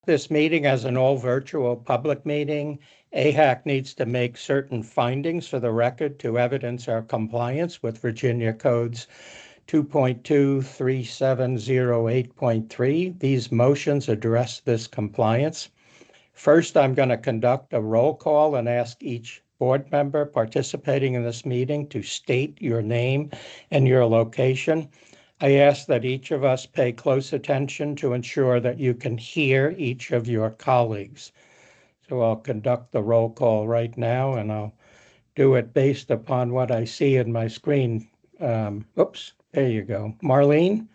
this meeting as an all-virtual public meeting. AHAC needs to make certain findings for the record to evidence our compliance with Virginia Codes 2.23708.3. These motions address this compliance. First, I'm going to conduct a roll call and ask each board member participating in this meeting to state your name and your location. I ask that each of us pay close attention to ensure that you can hear each of your colleagues. So I'll conduct the roll call right now, and I'll do it based upon what I see in my screen. Oops, there you go. Marlene?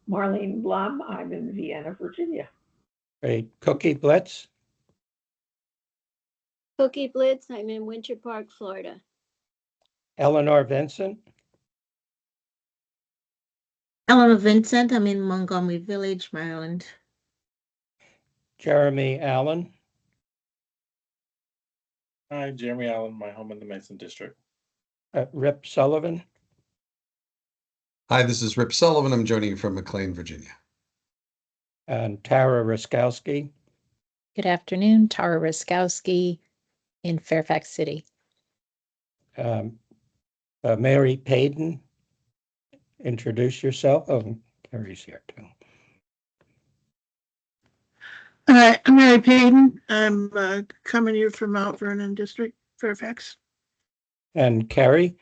Marlene Blum, I'm in Vienna, Virginia. Great. Cookie Blitz? Cookie Blitz, I'm in Winter Park, Florida. Eleanor Vincent? Eleanor Vincent, I'm in Montgomery Village, Maryland. Jeremy Allen? Hi, Jeremy Allen, my home in the Mason District. Rip Sullivan? Hi, this is Rip Sullivan. I'm joining you from McLean, Virginia. And Tara Ruskowski? Good afternoon, Tara Ruskowski in Fairfax City. Mary Payden? Introduce yourself. Oh, Carrie's here too. I'm Mary Payden. I'm coming here from Mount Vernon District, Fairfax. And Carrie?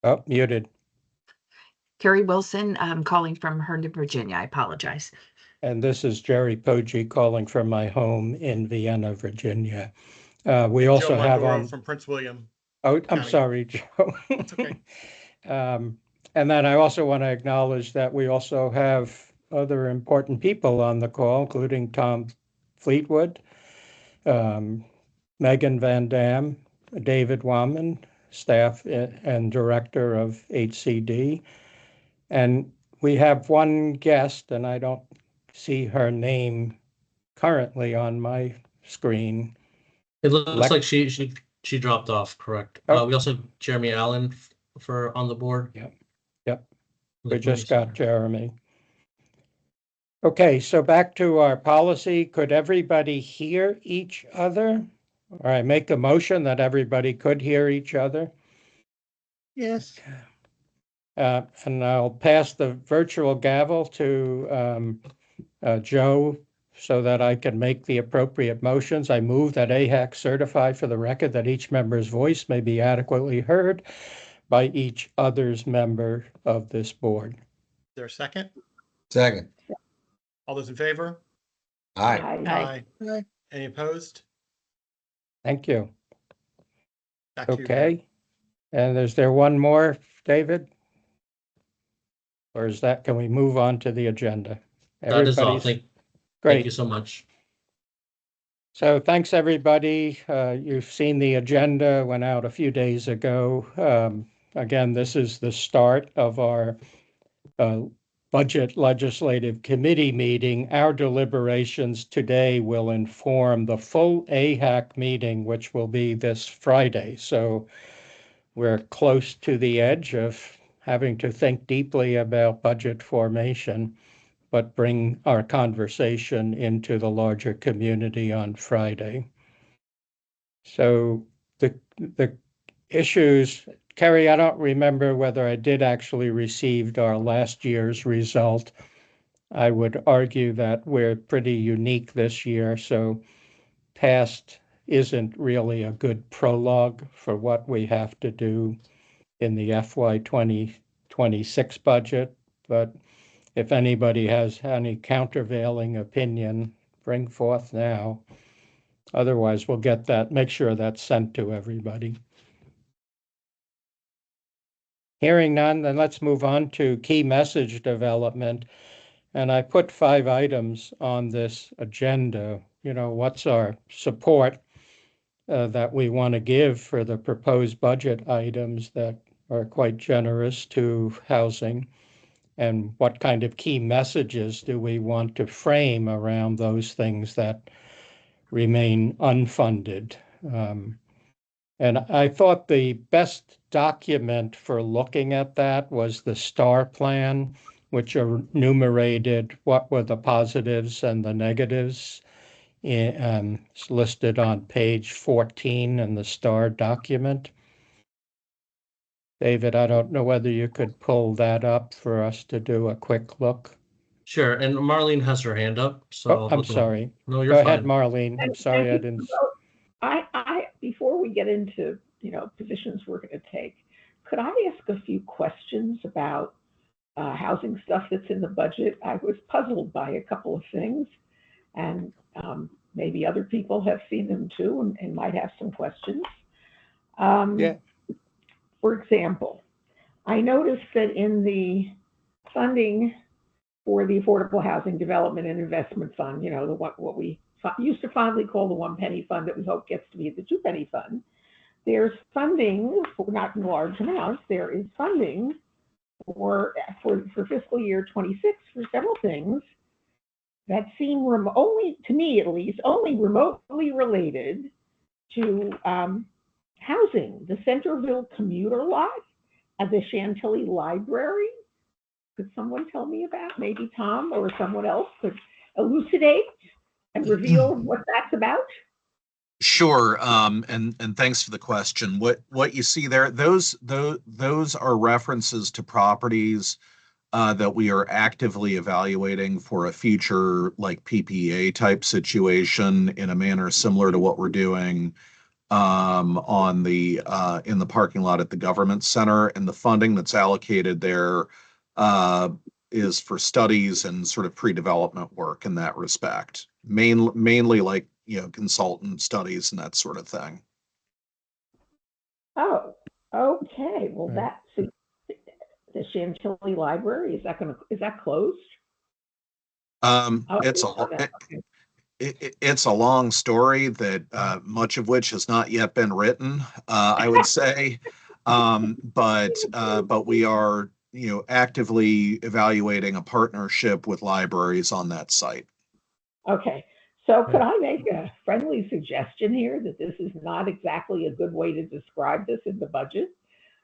Oh, muted. Carrie Wilson, I'm calling from Herndon, Virginia. I apologize. And this is Jerry Poggi calling from my home in Vienna, Virginia. We also Joe have Monroe on from Prince William. Oh, I'm County. sorry, Joe. It's okay. And then I also want to acknowledge that we also have other important people on the call, including Tom Fleetwood, Megan Van Dam, David Wamman, staff and director of HCD. And we have one guest, and I don't see her name currently on my screen. It looks like she dropped off, correct? Oh. We also have Jeremy Allen on the board. Yep. We just got Jeremy. Okay, so back to our policy. Could everybody hear each other? All right, make a motion that everybody could hear each other. Yes. And I'll pass the virtual gavel to Joe so that I can make the appropriate motions. I move that AHAC certify for the record that each member's voice may be adequately heard by each other's member of this board. Is there a second? Second. All those in favor? Aye. Aye. Aye. Any opposed? Thank you. Back to you, Okay. And is there one more, David? Or is that, can we move on to the agenda? That is all. Everybody's Thank great. you so much. So thanks, everybody. You've seen the agenda, went out a few days ago. Again, this is the start of our Budget Legislative Committee meeting. Our deliberations today will inform the full AHAC meeting, which will be this Friday. So we're close to the edge of having to think deeply about budget formation, but bring our conversation into the larger community on Friday. So the issues, Kerry, I don't remember whether I did actually receive our last year's result. I would argue that we're pretty unique this year, so past isn't really a good prologue for what we have to do in the FY 2026 budget, but if anybody has any countervailing opinion, bring forth now. Otherwise, we'll get that, make sure that's sent to everybody. Hearing none, then let's move on to key message development. And I put 5 items on this agenda. You know, what's our support that we want to give for the proposed budget items that are quite generous to housing? And what kind of key messages do we want to frame around those things that remain unfunded? And I thought the best document for looking at that was the STAR plan, which are enumerated, what were the positives and the negatives. It's listed on page 14 in the STAR document. David, I don't know whether you could pull that up for us to do a quick look. Sure, and Marlene has her hand up, so. Oh, I'm sorry. No, you're Go fine. ahead, Marlene. I'm sorry I didn't. Before we get into, positions we're going to take, could I ask a few questions about housing stuff that's in the budget? I was puzzled by a couple of things, and maybe other people have seen them too and might have some questions. Yeah. For example, I noticed that in the funding for the Affordable Housing Development and Investment Fund, what we used to fondly call the 1 penny fund that we hope gets to be the 2 penny fund, there's funding, not in large amounts, there is funding for fiscal year 26 for several things that seem only, to me at least, only remotely related to housing. The Centerville commuter lot at the Chantilly Library. Could someone tell me about? Maybe Tom or someone else could elucidate and reveal what that's about? Sure, and thanks for the question. What you see there, those are references to properties that we are actively evaluating for a future like PPA type situation in a manner similar to what we're doing on the in the parking lot at the government center, and the funding that's allocated there is for studies and sort of pre-development work in that respect, mainly like consultant studies and that sort of thing. Oh, okay. Well, that's the Chantilly Library. Is that closed? It's a long story that much of which has not yet been written, I would say, but we are actively evaluating a partnership with libraries on that site. Okay. So could I make a friendly suggestion here that this is not exactly a good way to describe this in the budget?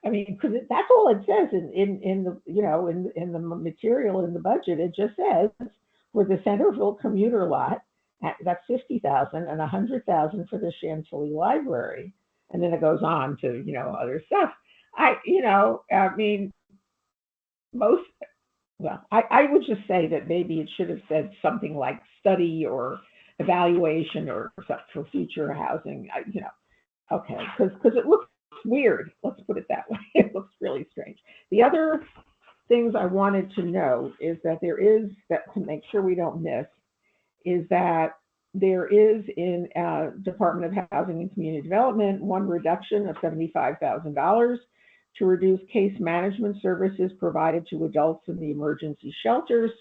I mean, because that's all it says in the material in the budget. It just says for the Centerville commuter lot, that's $50,000 and $100,000 for the Chantilly Library, and then it goes on to other stuff. I would just say that maybe it should have said something like study or evaluation or something for future housing. Okay, because it looks weird. Let's put it that way. It looks really strange. The other things I wanted to know is that to make sure we don't miss, is that there is in Department of Housing and Community Development one reduction of $75,000 to reduce case management services provided to adults in the emergency shelters.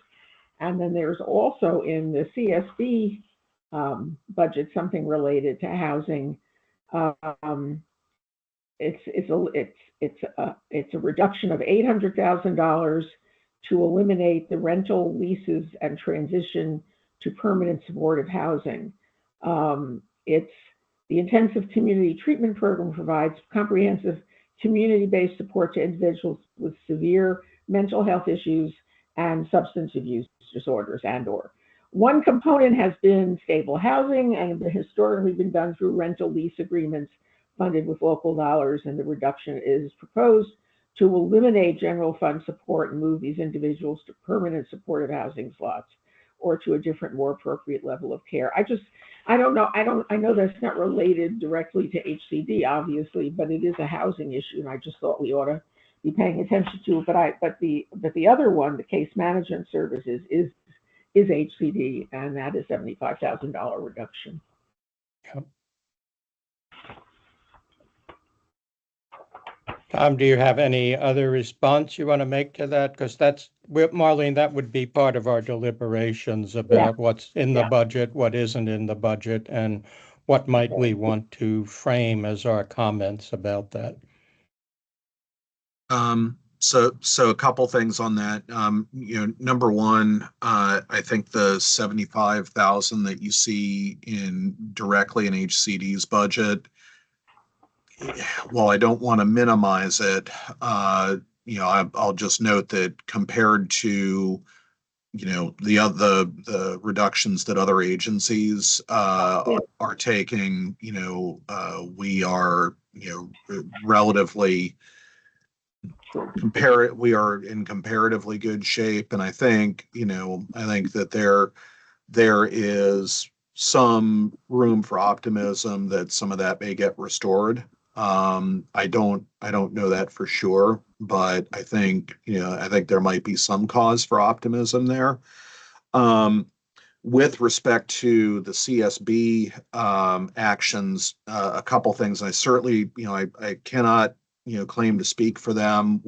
And then there's also in the CSD budget something related to housing. It's a reduction of $800,000 to eliminate the rental leases and transition to permanent supportive housing. It's the intensive community treatment program provides comprehensive community-based support to individuals with severe mental health issues and substance abuse disorders or. One component has been stable housing and historically been done through rental lease agreements funded with local dollars, and the reduction is proposed to eliminate general fund support and move these individuals to permanent supportive housing slots or to a different, more appropriate level of care. I don't know. I know that's not related directly to HCD, obviously, but it is a housing issue, and I just thought we ought to be paying attention to it. But the other one, the case management services, is HCD, and that is $75,000 reduction. Yep. Tom, do you have any other response you want to make to that? Because Marlene, that would be part of our deliberations about what's in the budget, what isn't in the budget, and what might we want to frame as our comments about that. So a couple things on that. Number one, I think the $75,000 that you see directly in HCD's budget, while I don't want to minimize it, I'll just note that compared to, the reductions that other agencies are taking, we are, relatively we are in comparatively good shape. And I think that there is some room for optimism that some of that may get restored. I don't know that for sure, but I think there might be some cause for optimism there. With respect to the CSB actions, a couple things. I certainly, I cannot, claim to speak for them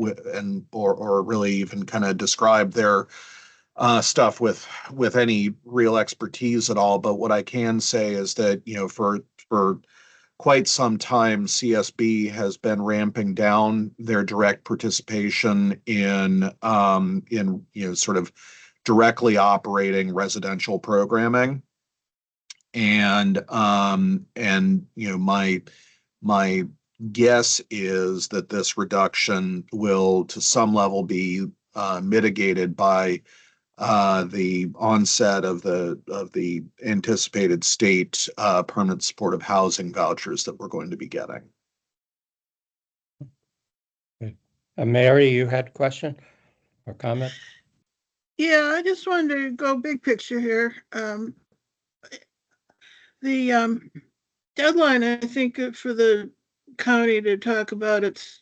or really even kind of describe their stuff with any real expertise at all. But what I can say is that, for quite some time, CSB has been ramping down their direct participation in sort of directly operating residential programming. And my guess is that this reduction will to some level be mitigated by the onset of the anticipated state permanent supportive housing vouchers that we're going to be getting. Mary, you had a question or comment? Yeah, I just wanted to go big picture here. The deadline, I think, for the county to talk about its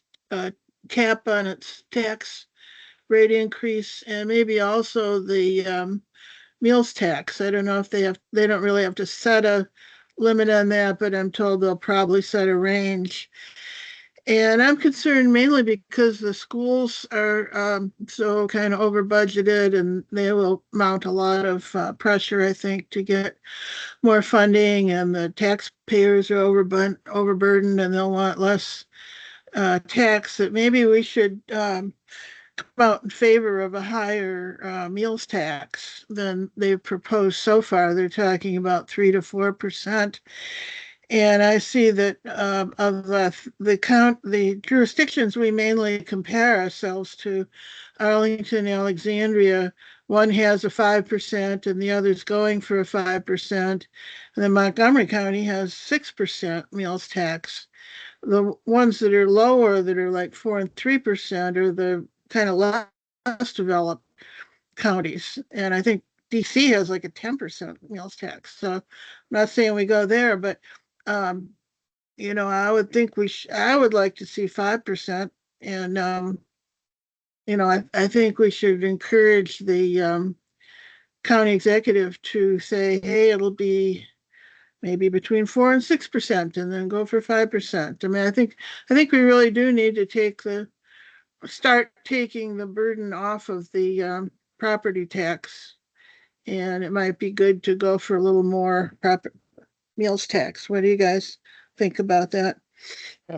cap on its tax rate increase, and maybe also the meals tax. I don't know if they don't really have to set a limit on that, but I'm told they'll probably set a range. And I'm concerned mainly because the schools are so kind of over budgeted, and they will mount a lot of pressure, I think, to get more funding, and the taxpayers are overburdened and they'll want less tax. That maybe we should come out in favor of a higher meals tax than they've proposed so far. They're talking about 3 to 4%. And I see that of the jurisdictions we mainly compare ourselves to, Arlington, Alexandria, one has a 5% and the other's going for a 5%. And then Montgomery County has 6% meals tax. The ones that are lower, that are like 4 and 3%, are the kind of less developed counties. And I think DC has like a 10% meals tax. So I'm not saying we go there, but I would think I would like to see 5%. And, I think we should encourage the county executive to say, hey, it'll be maybe between 4 and 6%, and then go for 5%. I mean, I think we really do need to start taking the burden off of the property tax. And it might be good to go for a little more meals tax. What do you guys think about that?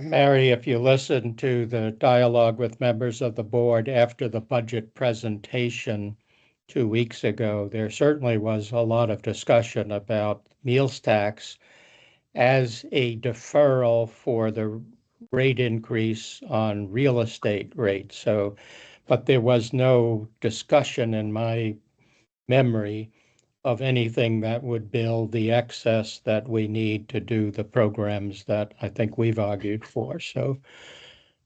Mary, if you listen to the dialogue with members of the board after the budget presentation 2 weeks ago, there certainly was a lot of discussion about meals tax as a deferral for the rate increase on real estate rates. So, but there was no discussion in my memory of anything that would build the excess that we need to do the programs that I think we've argued for. So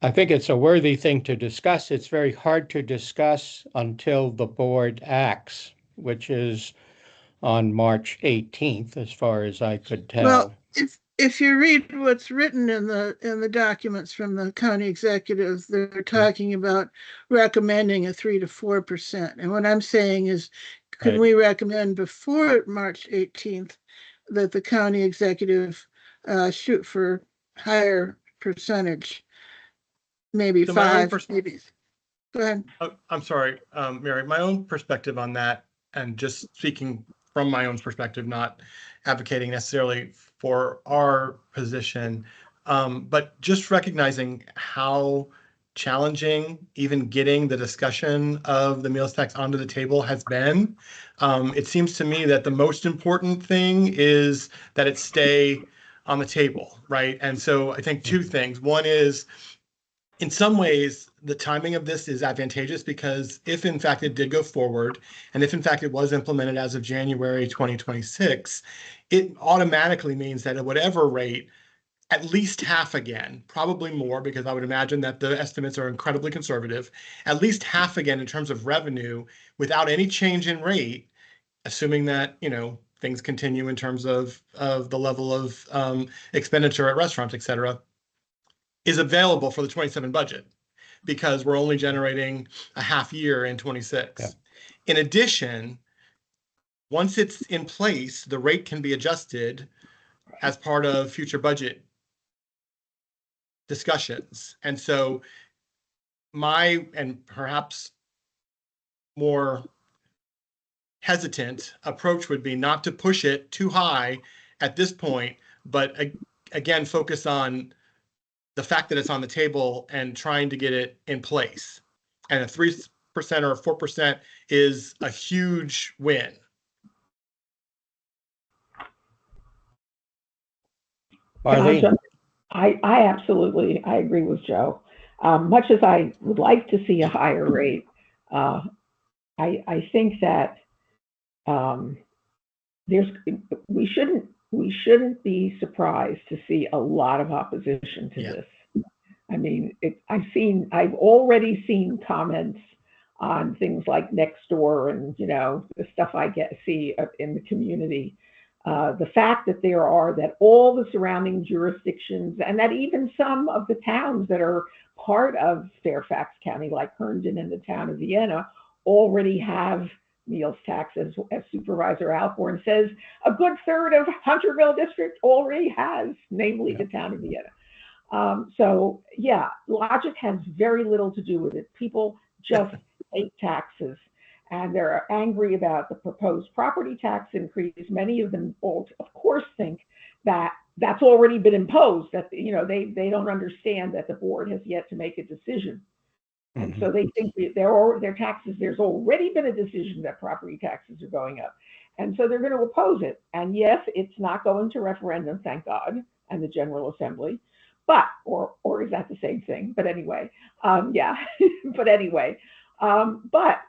I think it's a worthy thing to discuss. It's very hard to discuss until the board acts, which is on March 18th, as far as I could tell. Well, if you read what's written in the documents from the county executives, they're talking about recommending a 3 to 4%. And what I'm saying is, can we recommend before March 18th that the county executive shoot for higher percentage, maybe So 5, maybe. Go ahead. I'm sorry, Mary, my own perspective on that, and just speaking from my own perspective, not advocating necessarily for our position, but just recognizing how challenging even getting the discussion of the meals tax onto the table has been. It seems to me that the most important thing is that it stay on the table, right? And so I think 2 things. One is in some ways, the timing of this is advantageous because if in fact it did go forward, and if in fact it was implemented as of January 2026, it automatically means that at whatever rate, at least half again, probably more, because I would imagine that the estimates are incredibly conservative, at least half again in terms of revenue without any change in rate, assuming that, things continue in terms of the level of expenditure at restaurants, et cetera, is available for the 27 budget because we're only generating a half year in 26. Yeah. In addition, once it's in place, the rate can be adjusted as part of future budget discussions. And so my, and perhaps more hesitant approach would be not to push it too high at this point, but again, focus on the fact that it's on the table and trying to get it in place. And a 3% or 4% is a huge win. Marlene? I absolutely, I agree with Joe. Much as I would like to see a higher rate, I think that we shouldn't be surprised to see a lot of opposition to this. I mean, I've already seen comments on things like Nextdoor and the stuff I see in the community. The fact that all the surrounding jurisdictions and that even some of the towns that are part of Fairfax County, like Herndon and the town of Vienna, already have meals tax, as Supervisor Alcorn says, a good third of Hunterville District already has, namely the town of Vienna. So yeah, logic has very little to do with it. People just hate taxes. And they're angry about the proposed property tax increase. Many of them, of course, think that that's already been imposed, that they don't understand that the board has yet to make a decision. And so they think their taxes, there's already been a decision that property taxes are going up. And so they're going to oppose it. And yes, it's not going to referendum, thank God, and the General Assembly. But, or is that the same thing? But anyway, yeah, but anyway, but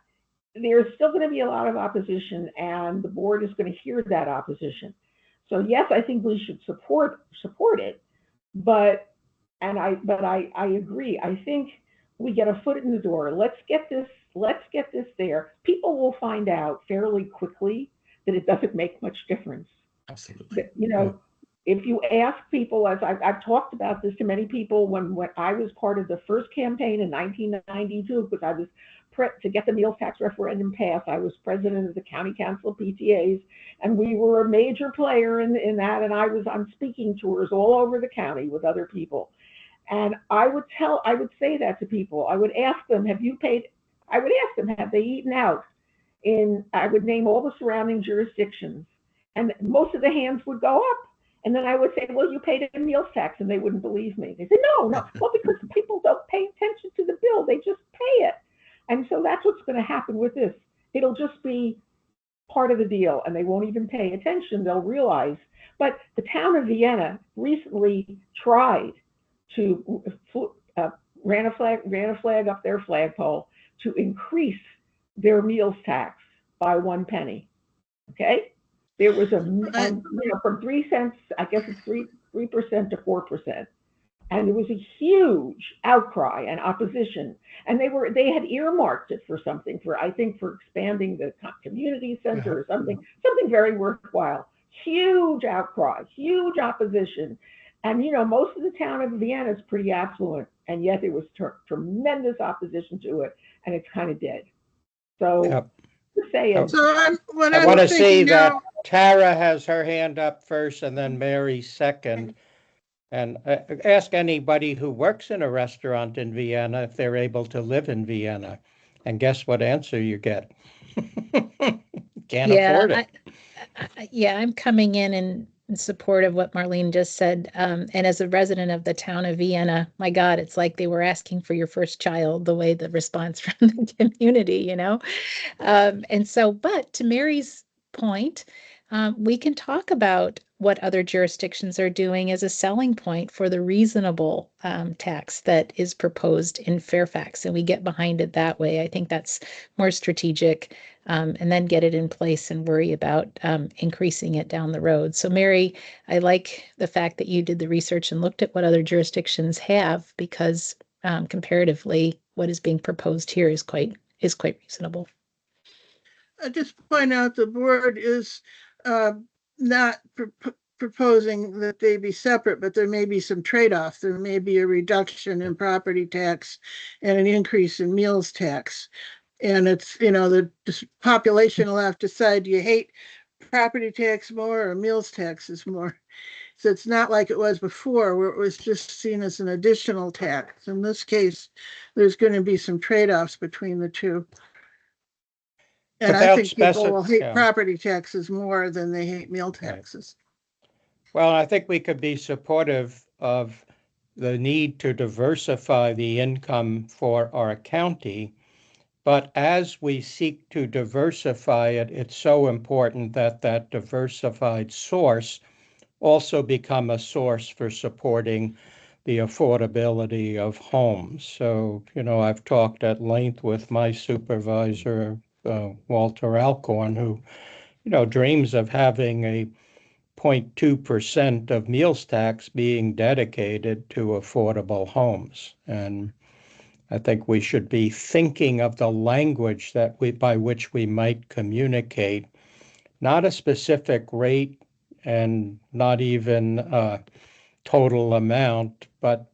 there's still going to be a lot of opposition, and the board is going to hear that opposition. So yes, I think we should support it, but I agree. I think we get a foot in the door. Let's get this there. People will find out fairly quickly that it doesn't make much difference. Absolutely. If you ask people, as I've talked about this to many people when I was part of the first campaign in 1992, because I was to get the meals tax referendum passed. I was president of the county council of PTAs, and we were a major player in that. And I was on speaking tours all over the county with other people. And I would say that to people. I would ask them, have they eaten out? I would name all the surrounding jurisdictions, and most of the hands would go up. And then I would say, well, you paid a meals tax, and they wouldn't believe me. They said, no. Well, because people don't pay attention to the bill. They just pay it. And so that's what's going to happen with this. It'll just be part of the deal, and they won't even pay attention. They'll realize. But the town of Vienna recently tried to ran a flag up their flagpole to increase their meals tax by 1 penny. Okay, there was from 3 cents, I guess it's 3% to 4%. And there was a huge outcry and opposition, and they had earmarked it for something, for expanding the community center or something very worthwhile. Huge outcry, huge opposition, and most of the town of Vienna is pretty affluent, and yet there was tremendous opposition to it, and it's kind of dead. So to say it. So I want to see that Tara has her hand up first, and then Mary second. And ask anybody who works in a restaurant in Vienna if they're able to live in Vienna. And guess what answer you get? Can't afford it. I'm coming in support of what Marlene just said. And as a resident of the town of Vienna, my God, it's like they were asking for your first child, the way the response from the community, And so, but to Mary's point, we can talk about what other jurisdictions are doing as a selling point for the reasonable tax that is proposed in Fairfax, and we get behind it that way. I think that's more strategic, and then get it in place and worry about increasing it down the road. So Mary, I like the fact that you did the research and looked at what other jurisdictions have, because comparatively, what is being proposed here is quite reasonable. I just point out the board is not proposing that they be separate, but there may be some trade-off. There may be a reduction in property tax and an increase in meals tax. And it's, the population will have to decide, do you hate property tax more or meals taxes more? So it's not like it was before, where it was just seen as an additional tax. In this case, there's going to be some trade-offs between the two. And I think people will hate property taxes more than they hate meal taxes. Well, I think we could be supportive of the need to diversify the income for our county. But as we seek to diversify it, it's so important that that diversified source also become a source for supporting the affordability of homes. So, I've talked at length with my supervisor, Walter Alcorn, who, dreams of having a 0.2% of meals tax being dedicated to affordable homes. And I think we should be thinking of the language by which we might communicate, not a specific rate and not even a total amount, but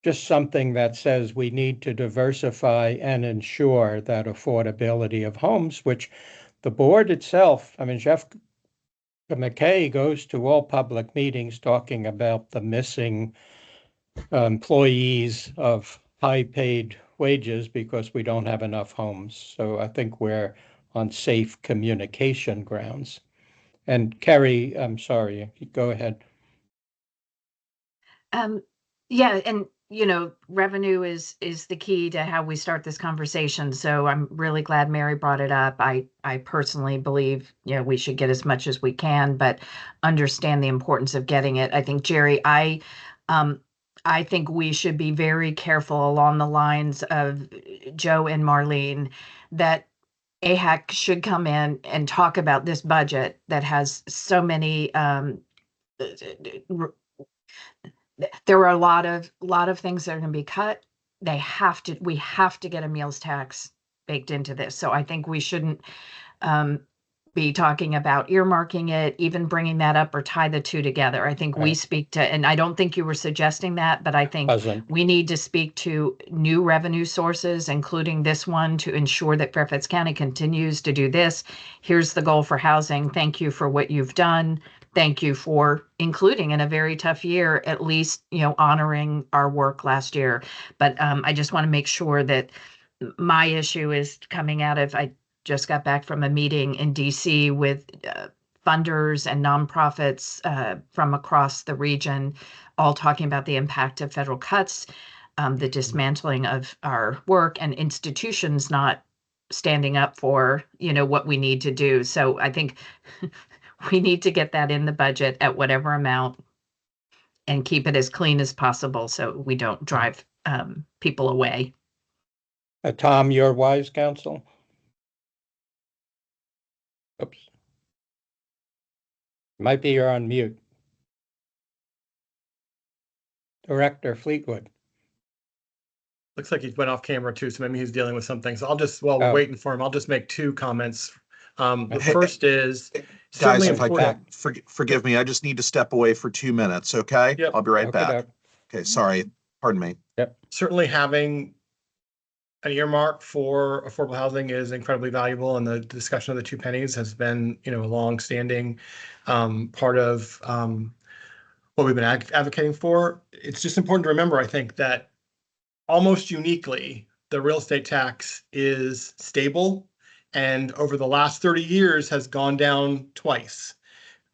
just something that says we need to diversify and ensure that affordability of homes, which the board itself, Jeff McKay goes to all public meetings talking about the missing employees of high-paid wages because we don't have enough homes. So I think we're on safe communication grounds. And Kerry, I'm sorry, go ahead. Yeah, and revenue is the key to how we start this conversation. So I'm really glad Mary brought it up. I personally believe we should get as much as we can, but understand the importance of getting it. I think, Jerry, I think we should be very careful along the lines of Joe and Marlene that AHAC should come in and talk about this budget that has so many there are a lot of things that are going to be cut. We have to get a meals tax baked into this. So I think we shouldn't be talking about earmarking it, even bringing that up or tie the two together. I think we speak to, and I don't think you were suggesting that, but I think we need to speak to new revenue sources, including this one, to ensure that Fairfax County continues to do this. Here's the goal for housing. Thank you for what you've done. Thank you for including in a very tough year, at least, honoring our work last year. But I just want to make sure that my issue is coming out of, I just got back from a meeting in DC with funders and nonprofits from across the region, all talking about the impact of federal cuts, the dismantling of our work, and institutions not standing up for, what we need to do. So I think we need to get that in the budget at whatever amount and keep it as clean as possible so we don't drive people away. Tom, your wise counsel? Oops. Might be you're on mute. Director Fleetwood. Looks like he went off camera too, so maybe he's dealing with something. So I'll just, while we're waiting for him, I'll just make two comments. The first is, guys, if I can, forgive me, I just need to step away for 2 minutes, okay? Yep. I'll be right back. Okay, sorry, pardon me. Yep. Certainly having an earmark for affordable housing is incredibly valuable, and the discussion of the 2 pennies has been, a long-standing part of what we've been advocating for. It's just important to remember, I think, that almost uniquely, the real estate tax is stable, and over the last 30 years has gone down twice.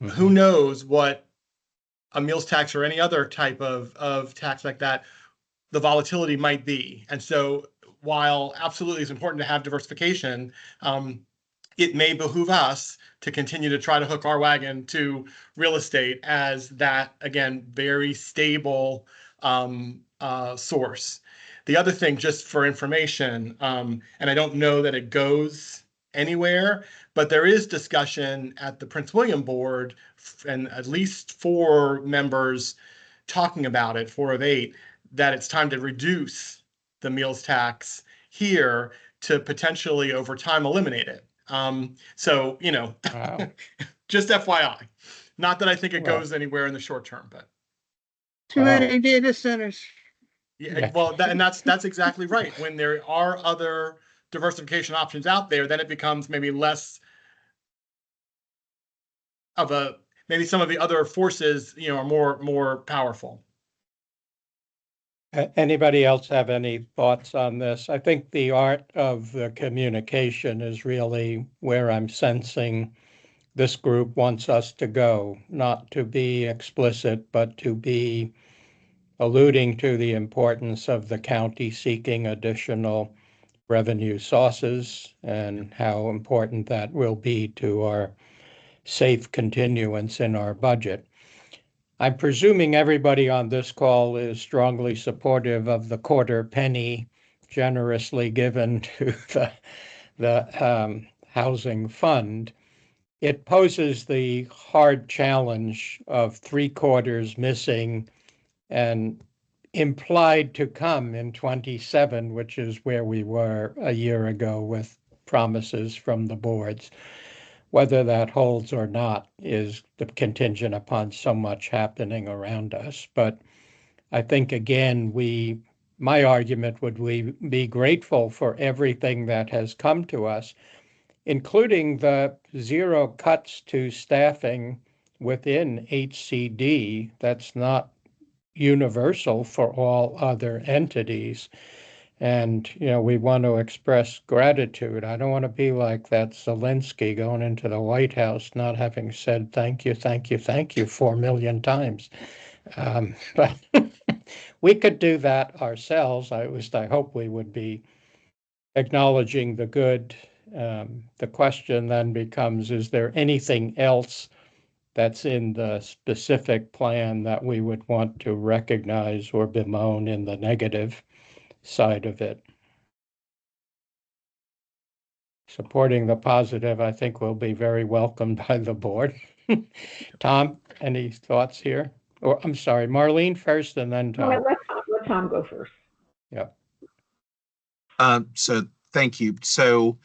Mm-hmm. Who knows what a meals tax or any other type of tax like that, the volatility might be. And so while absolutely it's important to have diversification, it may behoove us to continue to try to hook our wagon to real estate as that, again, very stable source. The other thing, just for information, and I don't know that it goes anywhere, but there is discussion at the Prince William board, and at least 4 members talking about it, 4 of 8, that it's time to reduce the meals tax here to potentially over time eliminate it. So, you know, Wow. just FYI, not that I think it Well. goes anywhere in the short term, but Too many data centers. yeah, well, and that's exactly right. When there are other diversification options out there, then it becomes maybe less of a, maybe some of the other forces, you know, are more powerful. Anybody else have any thoughts on this? I think the art of the communication is really where I'm sensing this group wants us to go, not to be explicit, but to be alluding to the importance of the county seeking additional revenue sources and how important that will be to our safe continuance in our budget. I'm presuming everybody on this call is strongly supportive of the quarter penny generously given to the housing fund. It poses the hard challenge of 3/4 missing and implied to come in 27, which is where we were a year ago with promises from the boards. Whether that holds or not is contingent upon so much happening around us. But I think, again, my argument would be grateful for everything that has come to us, including the 0 cuts to staffing within HCD. That's not universal for all other entities. And, you know, we want to express gratitude. I don't want to be like that Zelensky going into the White House, not having said thank you, thank you, thank you 4 million times. But we could do that ourselves. I hope we would be acknowledging the good. The question then becomes, is there anything else that's in the specific plan that we would want to recognize or bemoan in the negative side of it? Supporting the positive, I think, will be very welcomed by the board. Tom, any thoughts here? Or I'm sorry, Marlene first and then Tom. Let Tom go first. Yeah. So thank you. So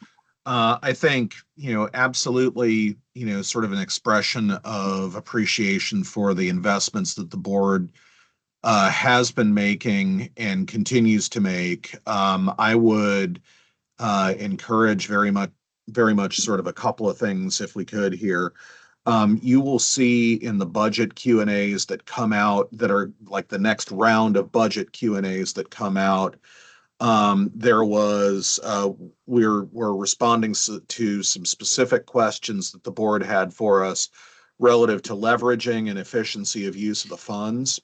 I think, you know, absolutely, you know, sort of an expression of appreciation for the investments that the board has been making and continues to make. I would encourage very much sort of a couple of things if we could here. You will see in the budget Q&As that come out that are like the next round of budget Q&As that come out. There was, we're responding to some specific questions that the board had for us relative to leveraging and efficiency of use of the funds.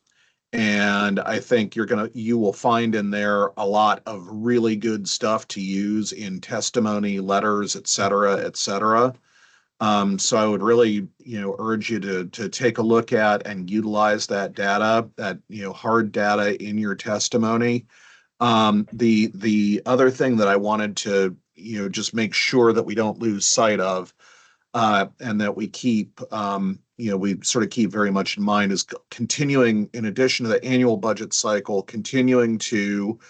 And I think you will find in there a lot of really good stuff to use in testimony, letters, et cetera, et cetera. So I would really, you know, urge you to take a look at and utilize that data, that, you know, hard data in your testimony. The other thing that I wanted to, you know, just make sure that we don't lose sight of, and that we keep, you know, we sort of keep very much in mind is continuing, in addition to the annual budget cycle, continuing to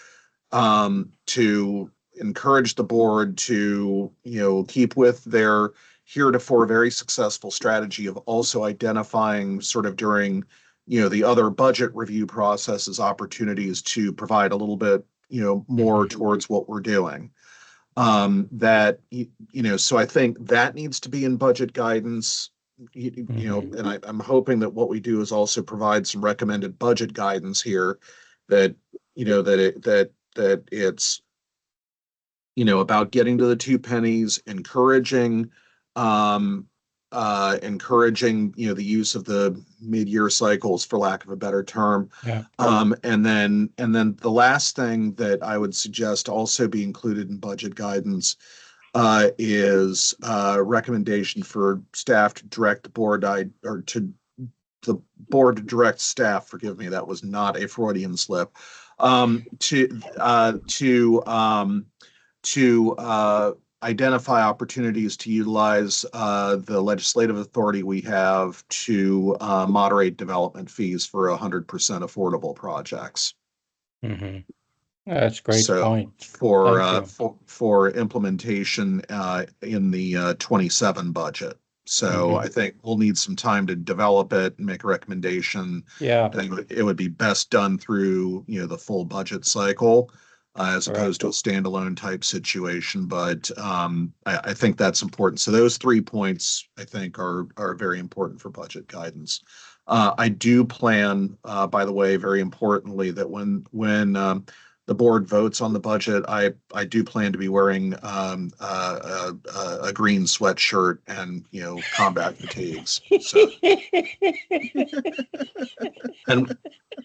encourage the board to, you know, keep with their heretofore very successful strategy of also identifying sort of during, you know, the other budget review processes, opportunities to provide a little bit, you know, more towards what we're doing. That, you know, so I think that needs to be in budget guidance, you know, and I'm hoping that what we do is also provide some recommended budget guidance here that, you know, that it's, you know, about getting to the 2 pennies, encouraging, you know, the use of the mid-year cycles, for lack of a better term. Yeah. And then the last thing that I would suggest also be included in budget guidance is recommendation for staff to direct the board, the board to direct staff, forgive me, that was not a Freudian slip, to identify opportunities to utilize the legislative authority we have to moderate development fees for 100% affordable projects. Mhm. That's a great So point. for Thank you. for implementation in the 27 budget. So Mhm. I think we'll need some time to develop it and make a recommendation. Yeah, I think it would be best done through, the full budget cycle as opposed to a standalone type situation. But I think that's important. So those 3 points I think are very important for budget guidance. I do plan, by the way, very importantly, that when the board votes on the budget, I do plan to be wearing a green sweatshirt and combat fatigues. So,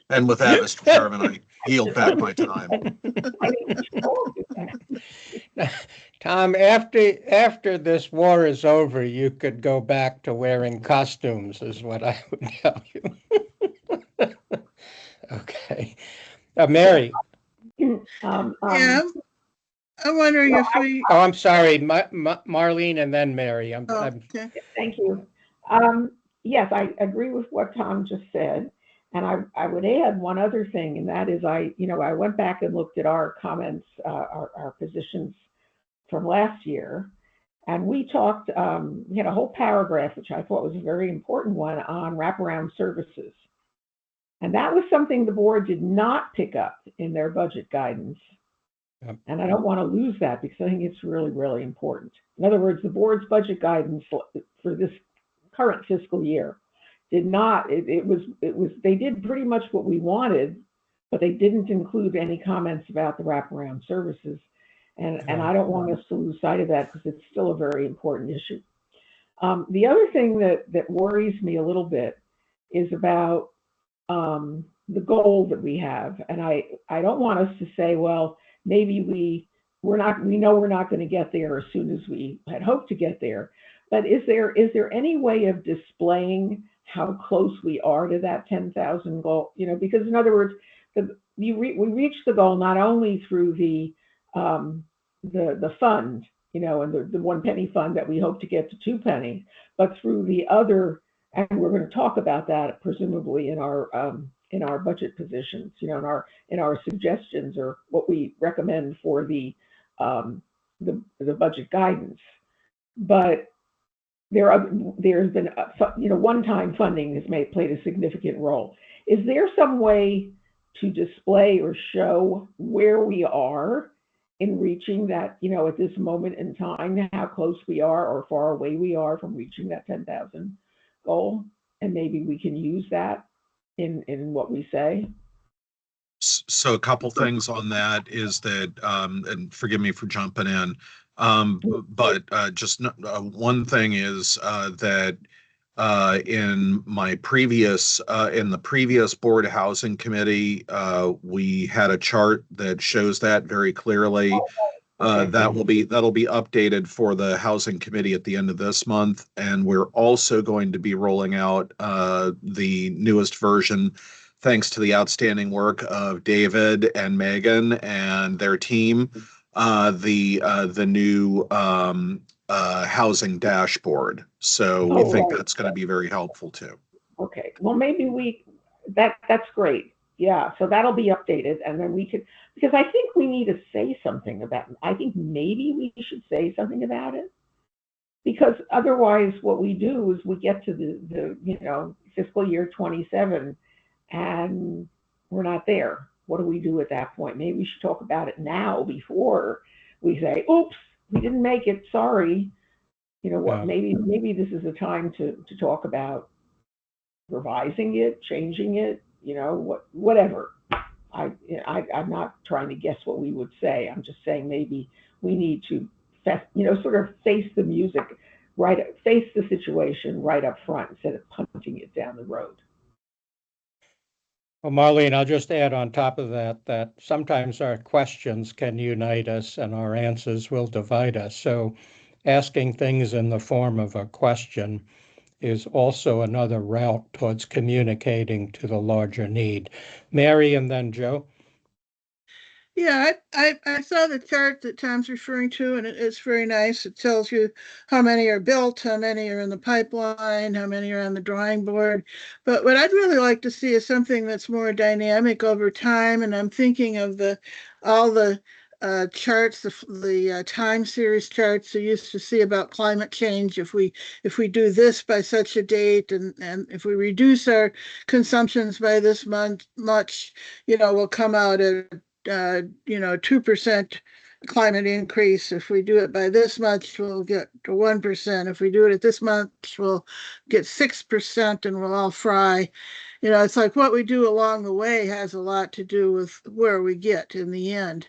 and with that, Mr. Chairman, I yield back my time. Tom, after this war is over, you could go back to wearing costumes, is what I would tell you. Okay. Mary. Yeah, I'm wondering if we, Oh, I'm sorry, Marlene and then Mary. okay. Thank you. Yes, I agree with what Tom just said. And I would add one other thing, and that is I went back and looked at our comments, our positions from last year. And we talked, we had a whole paragraph, which I thought was a very important one, on wraparound services. And that was something the board did not pick up in their budget guidance. And I don't want to lose that because I think it's really, really important. In other words, the board's budget guidance for this current fiscal year did not, it was, they did pretty much what we wanted, but they didn't include any comments about the wraparound services. And I don't want us to lose sight of that because it's still a very important issue. The other thing that worries me a little bit is about the goal that we have. And I don't want us to say, well, maybe we know we're not going to get there as soon as we had hoped to get there. But is there any way of displaying how close we are to that 10,000 goal? Because in other words, we reach the goal not only through the fund, and the 1 penny fund that we hope to get to 2 pennies, but through the other, and we're going to talk about that presumably in our budget positions, in our suggestions or what we recommend for the budget guidance. But there's been one-time funding has played a significant role. Is there some way to display or show where we are in reaching that, at this moment in time, how close we are or far away we are from reaching that 10,000 goal? And maybe we can use that in what we say. So a couple things on that is that, and forgive me for jumping in, but just one thing is that in the previous Board Housing Committee, we had a chart that shows that very clearly. That'll be updated for the Housing Committee at the end of this month, and we're also going to be rolling out the newest version, thanks to the outstanding work of David and Megan and their team, the new housing dashboard. So we think that's going to be very helpful too. Okay, well, maybe that's great. Yeah, so that'll be updated, and then we could, because I think we need to say something about it. I think maybe we should say something about it, because otherwise what we do is we get to the fiscal year 27 and we're not there. What do we do at that point? Maybe we should talk about it now before we say, oops, we didn't make it, sorry. Maybe this is a time to talk about revising it, changing it, whatever. I'm not trying to guess what we would say. I'm just saying maybe we need to, sort of face the music, face the situation right up front instead of punting it down the road. Well, Marlene, I'll just add on top of that, that sometimes our questions can unite us and our answers will divide us. So asking things in the form of a question is also another route towards communicating to the larger need. Mary and then Joe. Yeah, I saw the chart that Tom's referring to, and it's very nice. It tells you how many are built, how many are in the pipeline, how many are on the drawing board. But what I'd really like to see is something that's more dynamic over time. And I'm thinking of all the charts, the time series charts you used to see about climate change. If we do this by such a date, and if we reduce our consumptions by this much, we'll come out at 2% climate increase. If we do it by this much, we'll get to 1%. If we do it at this much, we'll get 6% and we'll all fry. It's like what we do along the way has a lot to do with where we get in the end.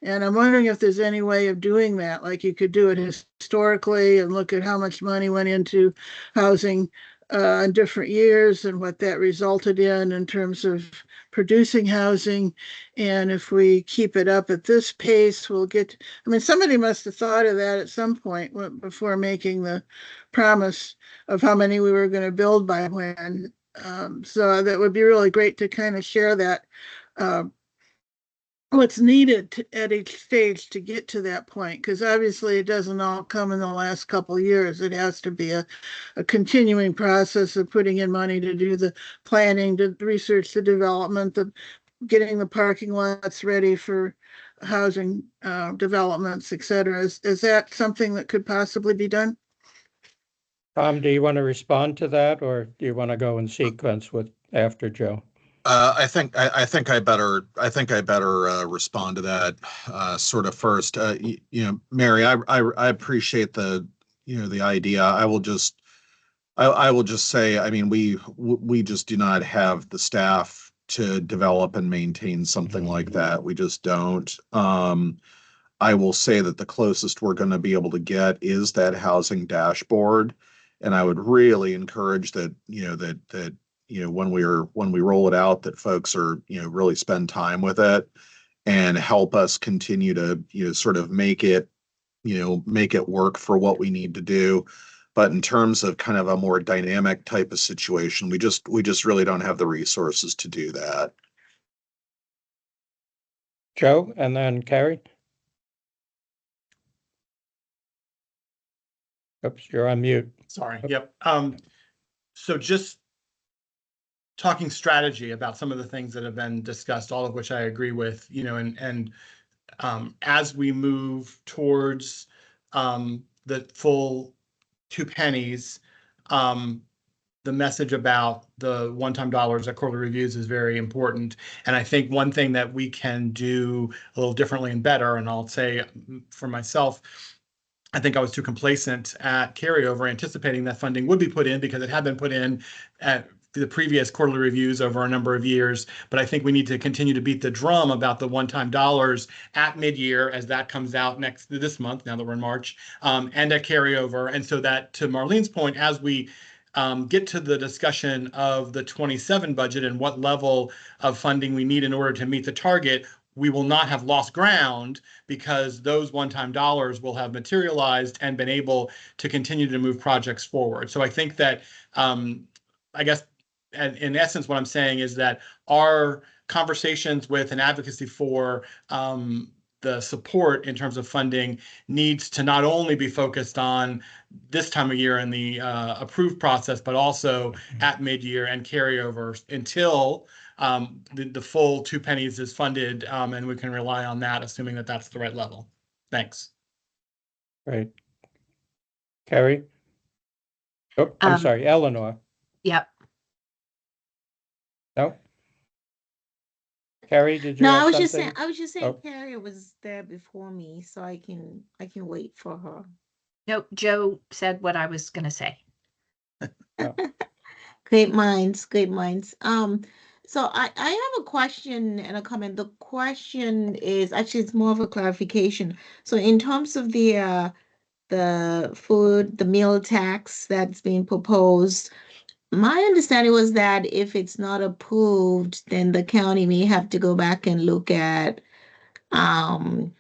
And I'm wondering if there's any way of doing that, like you could do it historically and look at how much money went into housing in different years and what that resulted in terms of producing housing. And if we keep it up at this pace, we'll get, somebody must have thought of that at some point before making the promise of how many we were going to build by when. So that would be really great to kind of share that, what's needed at each stage to get to that point, because obviously it doesn't all come in the last couple of years. It has to be a continuing process of putting in money to do the planning, to research the development, getting the parking lots ready for housing developments, et cetera. Is that something that could possibly be done? Tom, do you want to respond to that, or do you want to go in sequence with after Joe? I think I better respond to that sort of first. Mary, I appreciate the idea. I will just say, we just do not have the staff to develop and maintain something like that. We just don't. I will say that the closest we're going to be able to get is that housing dashboard, and I would really encourage that when we roll it out, that folks are really spend time with it and help us continue to sort of make it work for what we need to do. But in terms of kind of a more dynamic type of situation, we just really don't have the resources to do that. Joe and then Carrie. Oops, you're on mute. Sorry. Yep. So just talking strategy about some of the things that have been discussed, all of which I agree with, as we move towards the full 2 pennies, the message about the one-time dollars at quarterly reviews is very important. And I think one thing that we can do a little differently and better, and I'll say for myself, I think I was too complacent at carryover, anticipating that funding would be put in because it had been put in at the previous quarterly reviews over a number of years. But I think we need to continue to beat the drum about the one-time dollars at mid-year as that comes out this month, now that we're in March, and at carryover. And so that, to Marlene's point, as we get to the discussion of the 27 budget and what level of funding we need in order to meet the target, we will not have lost ground because those one-time dollars will have materialized and been able to continue to move projects forward. So I think that, I guess, in essence, what I'm saying is that our conversations with and advocacy for the support in terms of funding needs to not only be focused on this time of year in the approved process, but also at mid-year and carryover until the full 2 pennies is funded, and we can rely on that, assuming that that's the right level. Thanks. Right. Carrie? Oh, I'm sorry, Eleanor. Yep. No? Carrie, did you No, have I was something? just saying Oh. Carrie was there before me, so I can wait for her. Nope, Joe said what I was going to say. Great minds, great minds. So I have a question and a comment. The question is actually, it's more of a clarification. So in terms of the meal tax that's being proposed, my understanding was that if it's not approved, then the county may have to go back and look at um,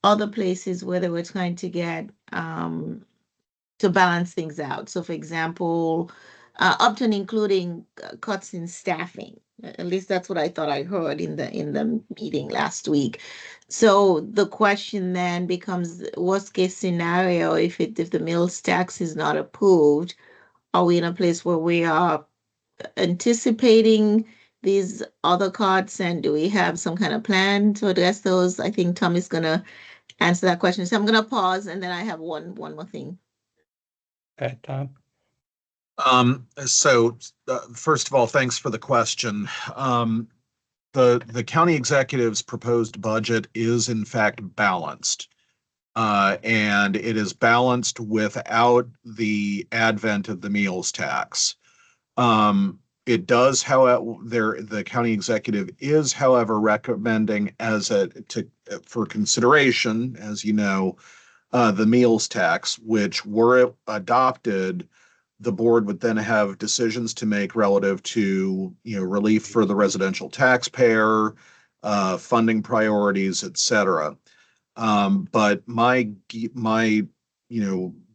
other places where they were trying to get to balance things out. So, for example, up to and including cuts in staffing. At least that's what I thought I heard in the meeting last week. So the question then becomes, worst case scenario, if the mills tax is not approved, are we in a place where we are anticipating these other cuts, and do we have some kind of plan to address those? I think Tom is gonna answer that question. So I'm gonna pause, and then I have one more thing. Okay, Tom? First of all, thanks for the question. The county executive's proposed budget is in fact balanced. And it is balanced without the advent of the meals tax. It does, however, the county executive is, however, recommending for consideration, as you know, the meals tax, which were adopted, the board would then have decisions to make relative to, relief for the residential taxpayer, funding priorities, et cetera. But my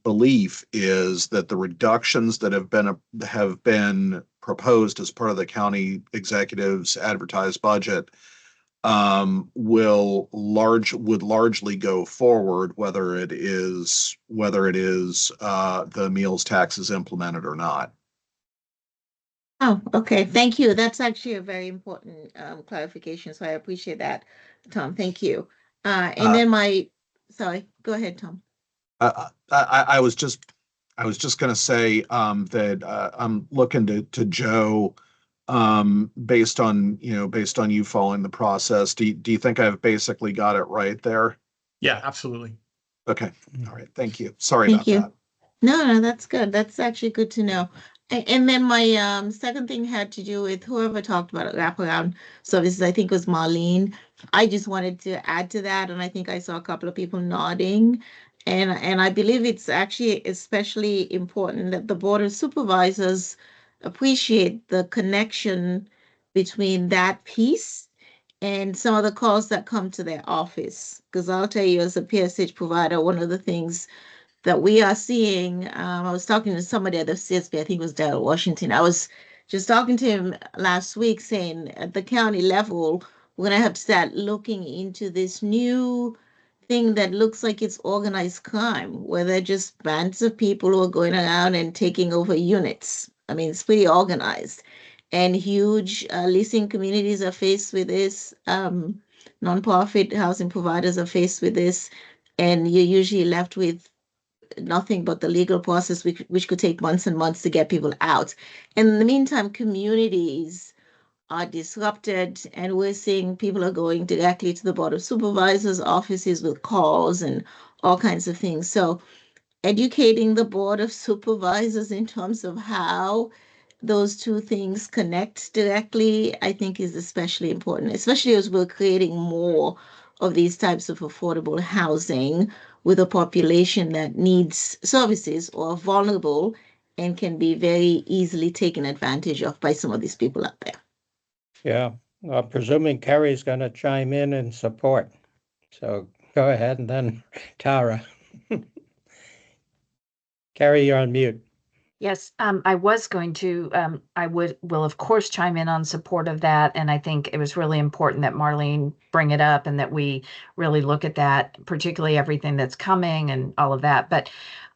belief is that the reductions that have been proposed as part of the county executive's advertised budget would largely go forward, whether it is the meals tax is implemented or not. Oh, okay. Thank you. That's actually a very important clarification. So I appreciate that, Tom. Thank you. And then sorry, go ahead, Tom. I was just going to say that I'm looking to Joe, based on you following the process. Do you think I've basically got it right there? Yeah, absolutely. Okay. All right. Thank you. Sorry about that. No, that's good. That's actually good to know. And then my second thing had to do with whoever talked about wraparound services. I think it was Marlene. I just wanted to add to that, and I think I saw a couple of people nodding. And I believe it's actually especially important that the Board of Supervisors appreciate the connection between that piece and some of the calls that come to their office. Because I'll tell you, as a PSH provider, one of the things that we are seeing, I was talking to somebody at the CSP, I think it was Darrell Washington. I was just talking to him last week saying at the county level, we're going to have to start looking into this new thing that looks like it's organized crime, where they're just bands of people who are going around and taking over units. I mean, it's pretty organized. And huge leasing communities are faced with this. Nonprofit housing providers are faced with this. And you're usually left with nothing but the legal process, which could take months and months to get people out. And in the meantime, communities are disrupted, and we're seeing people are going directly to the Board of Supervisors offices with calls and all kinds of things. So educating the Board of Supervisors in terms of how those two things connect directly, I think is especially important, especially as we're creating more of these types of affordable housing with a population that needs services or vulnerable and can be very easily taken advantage of by some of these people out there. Yeah, well, presuming Kerry's going to chime in support. So go ahead, and then Tara. Kerry, you're on mute. Yes, I was going to, I will of course chime in on support of that. And I think it was really important that Marlene bring it up and that we really look at that, particularly everything that's coming and all of that. But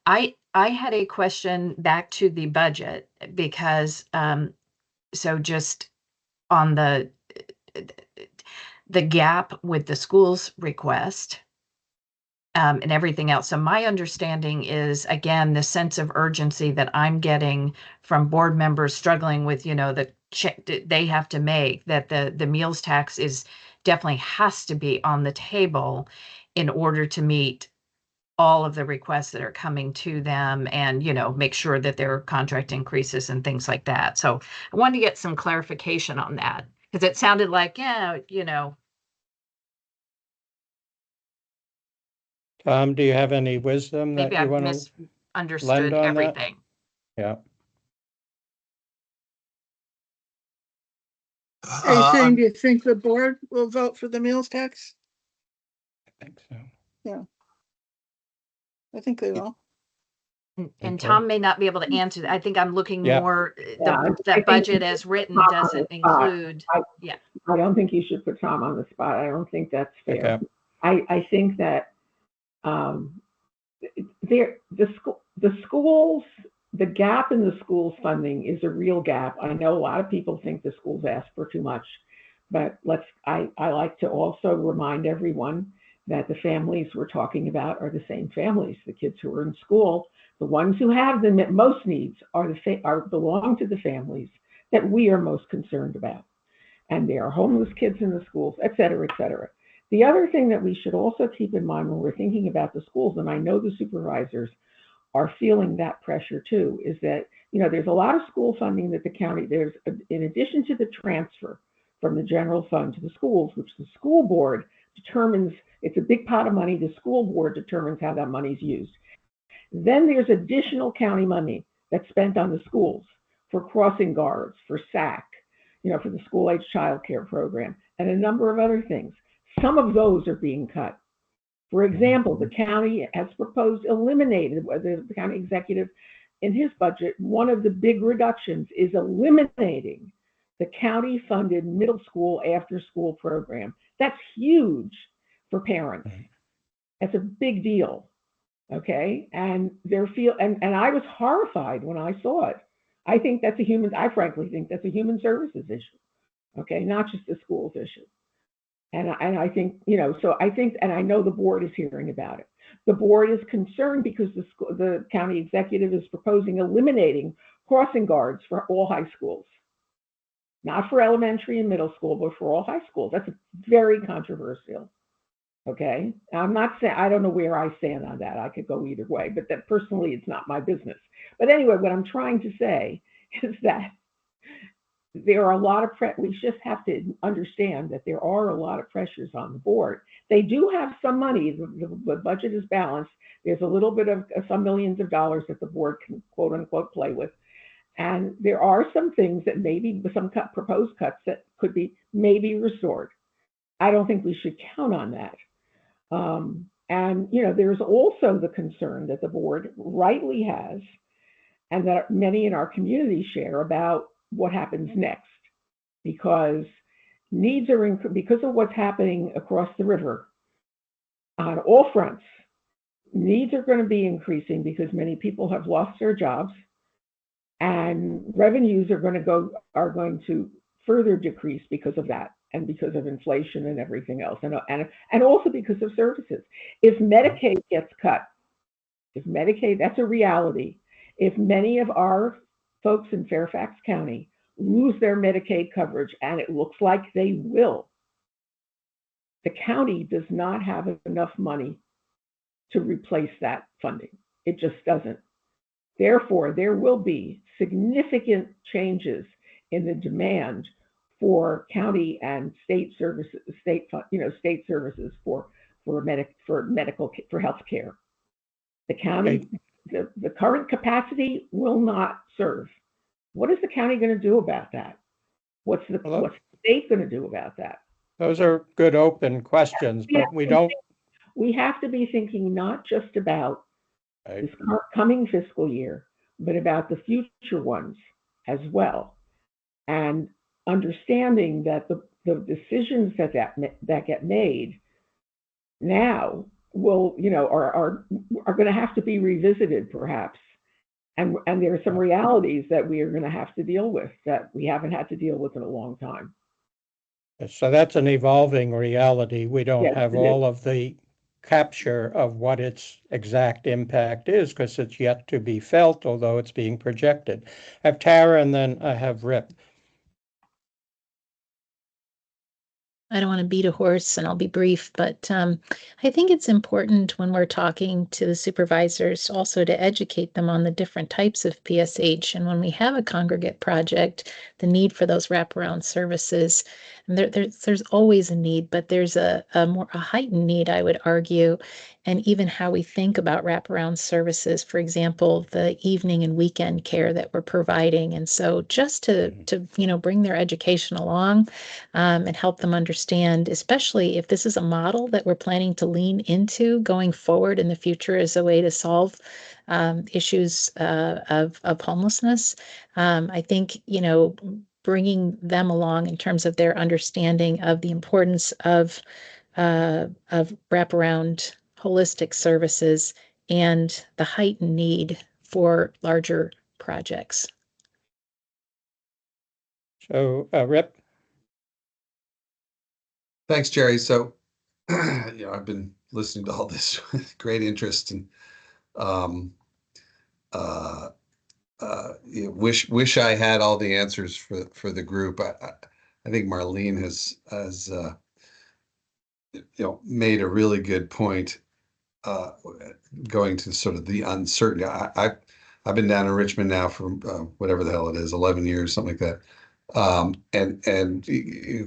I had a question back to the budget because, so just on the gap with the school's request, and everything else. So my understanding is, again, the sense of urgency that I'm getting from board members struggling with, the check they have to make, that the meals tax definitely has to be on the table in order to meet all of the requests that are coming to them and, make sure that there are contract increases and things like that. So I wanted to get some clarification on that because it sounded like, Tom, do you have any wisdom that maybe you I've want to misunderstood lend on everything. that? Yeah. Are you saying, I'm- do you think the board will vote for the meals tax? I think so. I think they will. And Tom may not be able to answer that. I think I'm looking Yeah. more, Yeah, I the think budget you as should written put Tom on doesn't the spot. include, I don't think you should put Tom on the spot. I don't think that's fair. Okay. I think that the schools, the gap in the schools funding is a real gap. I know a lot of people think the schools ask for too much, but I like to also remind everyone that the families we're talking about are the same families. The kids who are in school, the ones who have the most needs belong to the families that we are most concerned about. And there are homeless kids in the schools, et cetera, et cetera. The other thing that we should also keep in mind when we're thinking about the schools, and I know the supervisors are feeling that pressure too, is that, there's a lot of school funding that the county, in addition to the transfer from the general fund to the schools, which the school board determines, it's a big pot of money, the school board determines how that money is used. Then there's additional county money that's spent on the schools for crossing guards, for SAC, for the school-age child care program, and a number of other things. Some of those are being cut. For example, the county has proposed eliminating, the county executive in his budget, one of the big reductions is eliminating the county-funded middle school after-school program. That's huge for parents. That's a big deal, okay? And and I was horrified when I saw it. I frankly think that's a human services issue, okay? Not just a schools issue. And I think, and I know the board is hearing about it. The board is concerned because the county executive is proposing eliminating crossing guards for all high schools. Not for elementary and middle school, but for all high schools. That's very controversial, okay? I'm not saying, I don't know where I stand on that. I could go either way, but that personally, it's not my business. But anyway, what I'm trying to say is that there are a lot of we just have to understand that there are a lot of pressures on the board. They do have some money. The budget is balanced. There's a little bit of some millions of dollars that the board can quote unquote play with. And there are some things that maybe some proposed cuts that could be maybe restored. I don't think we should count on that. And there's also the concern that the board rightly has, and that many in our community share, about what happens next, because needs are because of what's happening across the river on all fronts. Needs are going to be increasing because many people have lost their jobs, and revenues are going to further decrease because of that, and because of inflation and everything else, and also because of services. If Medicaid gets cut, that's a reality. If many of our folks in Fairfax County lose their Medicaid coverage, and it looks like they will, the county does not have enough money to replace that funding. It just doesn't. Therefore, there will be significant changes in the demand for county and state services, state services for health care. The county, the current capacity will not serve. What is the county going to do about that? What's the state going to do about that? Those are good open questions, but we have to be thinking not just about this coming fiscal year, but about the future ones as well. And understanding that the decisions that get made now will, are going to have to be revisited perhaps. And there are some realities that we are going to have to deal with that we haven't had to deal with in a long time. So that's an evolving reality. We don't have all of the capture of what its exact impact is, because it's yet to be felt, although it's being projected. I have Tara, and then I have Rip. I don't want to beat a horse, and I'll be brief, but I think it's important when we're talking to the supervisors also to educate them on the different types of PSH. And when we have a congregate project, the need for those wraparound services, and there's always a need, but there's a more heightened need, I would argue. and even how we think about wraparound services, for example, the evening and weekend care that we're providing. And so just to bring their education along and help them understand, especially if this is a model that we're planning to lean into going forward in the future as a way to solve issues of homelessness. I think, bringing them along in terms of their understanding of the importance of wraparound holistic services and the heightened need for larger projects. So, Rip? Thanks, Jerry. So, I've been listening to all this with great interest, and wish I had all the answers for the group. I think Marlene has made a really good point, going to sort of the uncertainty. I've been down in Richmond now for whatever the hell it is, 11 years, something like that. And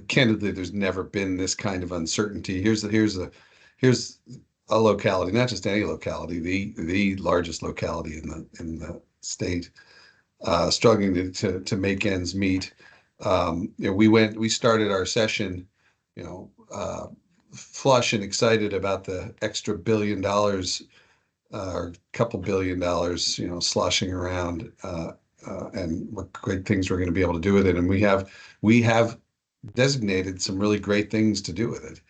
candidly, there's never been this kind of uncertainty. Here's a locality, not just any locality, the largest locality in the state, struggling to make ends meet. We started our session, flush and excited about the extra $1 billion or couple $1 billion, sloshing around, and what great things we're going to be able to do with it. And we have designated some really great things to do with it.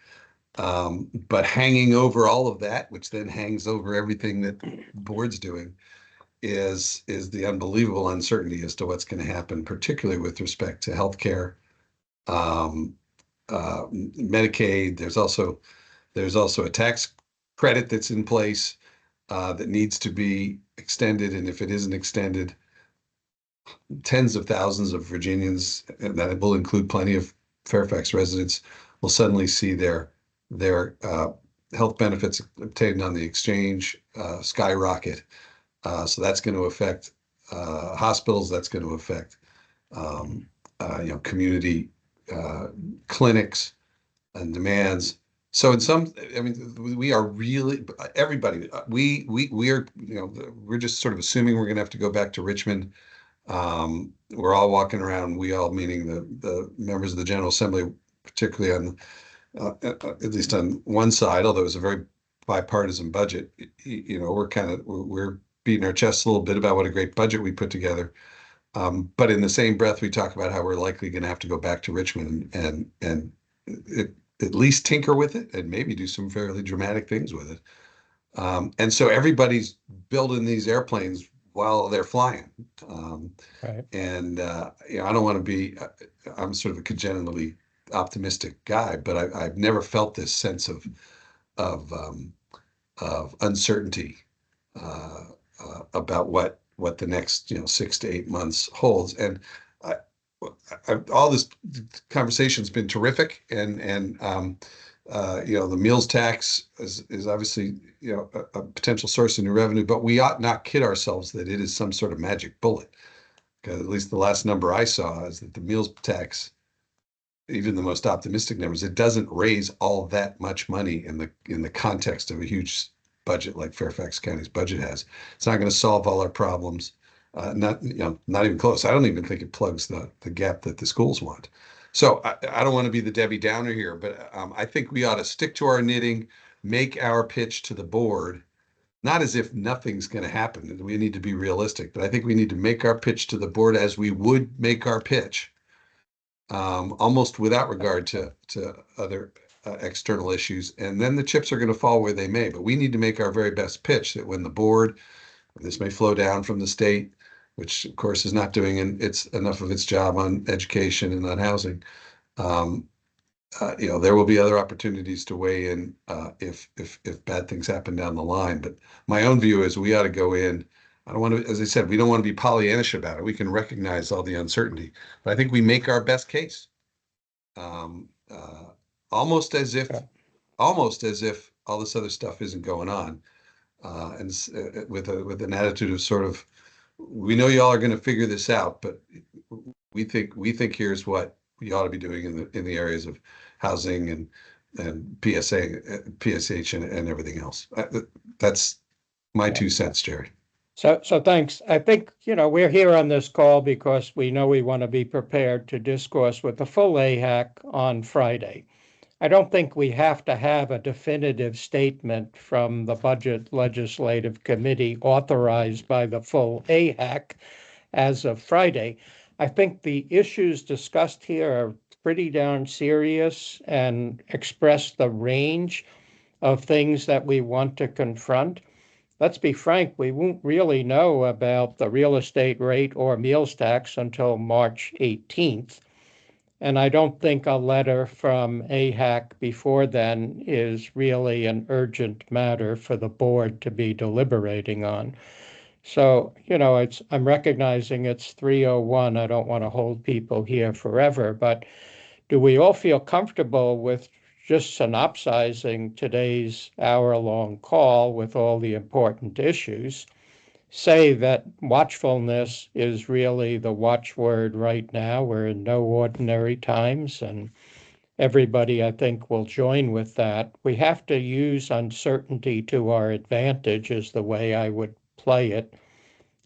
But hanging over all of that, which then hangs over everything that the board's doing, is the unbelievable uncertainty as to what's going to happen, particularly with respect to healthcare, Medicaid. There's also a tax credit that's in place that needs to be extended, and if it isn't extended, tens of thousands of Virginians, and that will include plenty of Fairfax residents, will suddenly see their health benefits obtained on the exchange skyrocket. So that's going to affect hospitals. That's going to affect community clinics and demands. So we are really, everybody, we are, we're just sort of assuming we're going to have to go back to Richmond. We're all walking around, we all meaning the members of the General Assembly, particularly on at least on one side, although it was a very bipartisan budget. We're beating our chests a little bit about what a great budget we put together. But in the same breath, we talk about how we're likely going to have to go back to Richmond and at least tinker with it and maybe do some fairly dramatic things with it. And so everybody's building these airplanes while they're flying. Right. And I don't want to be, I'm sort of a congenitally optimistic guy, but I've never felt this sense of uncertainty about what the next 6 to 8 months holds. And all this conversation's been terrific, and the meals tax is obviously a potential source of new revenue, but we ought not kid ourselves that it is some sort of magic bullet. Because at least the last number I saw is that the meals tax, even the most optimistic numbers, it doesn't raise all that much money in the context of a huge budget like Fairfax County's budget has. It's not going to solve all our problems. Not even close. I don't even think it plugs the gap that the schools want. So I don't want to be the Debbie Downer here, but I think we ought to stick to our knitting, make our pitch to the board, not as if nothing's going to happen. We need to be realistic, but I think we need to make our pitch to the board as we would make our pitch, almost without regard to other external issues. And then the chips are going to fall where they may, but we need to make our very best pitch that when the board, this may flow down from the state, which of course is not doing enough of its job on education and on housing. There will be other opportunities to weigh in if bad things happen down the line. But my own view is we ought to go in. I don't want to, as I said, we don't want to be Pollyannish about it. We can recognize all the uncertainty, but I think we make our best case, almost as if all this other stuff isn't going on, and with an attitude of sort of, we know y'all are going to figure this out, but we think here's what we ought to be doing in the areas of housing and PSH and everything else. That's my 2 cents, Jerry. So thanks. I think, we're here on this call because we know we want to be prepared to discourse with the full AHAC on Friday. I don't think we have to have a definitive statement from the Budget Legislative Committee authorized by the full AHAC as of Friday. I think the issues discussed here are pretty darn serious and express the range of things that we want to confront. Let's be frank, we won't really know about the real estate rate or meals tax until March 18th. And I don't think a letter from AHAC before then is really an urgent matter for the board to be deliberating on. So, I'm recognizing it's 3:01. I don't want to hold people here forever, but do we all feel comfortable with just synopsizing today's hour-long call with all the important issues? Say that watchfulness is really the watchword right now. We're in no ordinary times, and everybody, I think, will join with that. We have to use uncertainty to our advantage is the way I would play it,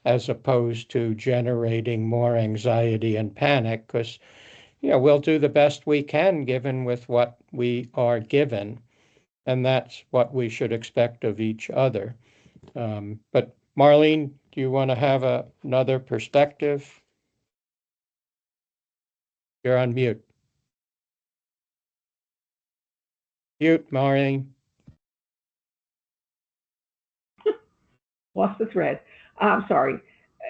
as opposed to generating more anxiety and panic, because we'll do the best we can given with what we are given, and that's what we should expect of each other. But Marlene, do you want to have another perspective? You're on mute. Mute, Marlene. Lost the thread. I'm sorry.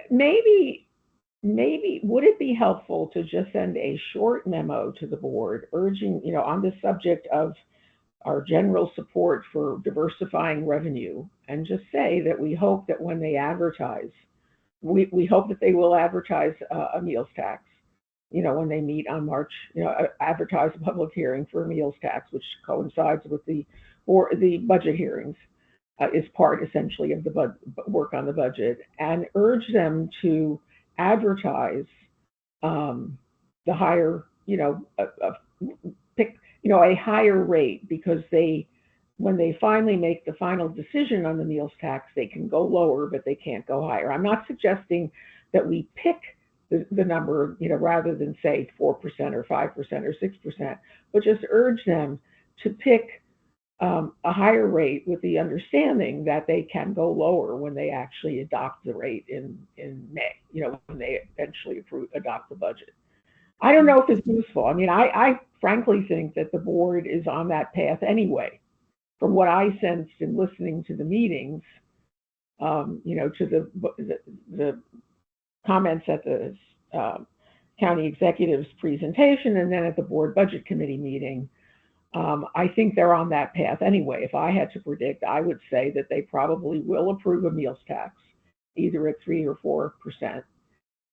Maybe would it be helpful to just send a short memo to the board urging, on the subject of our general support for diversifying revenue, and just say that we hope that when they advertise, we hope that they will advertise a meals tax, when they meet on March, advertise a public hearing for a meals tax, which coincides with the budget hearings, is part essentially of the work on the budget, and urge them to advertise the higher, pick, a higher rate, because when they finally make the final decision on the meals tax, they can go lower, but they can't go higher. I'm not suggesting that we pick the number, rather than say 4% or 5% or 6%, but just urge them to pick a higher rate with the understanding that they can go lower when they actually adopt the rate in May, when they eventually adopt the budget. I don't know if it's useful. I mean, I frankly think that the board is on that path anyway. From what I sensed in listening to the meetings, to the comments at the county executive's presentation, and then at the board budget committee meeting, I think they're on that path anyway. If I had to predict, I would say that they probably will approve a meals tax, either at 3 or 4%,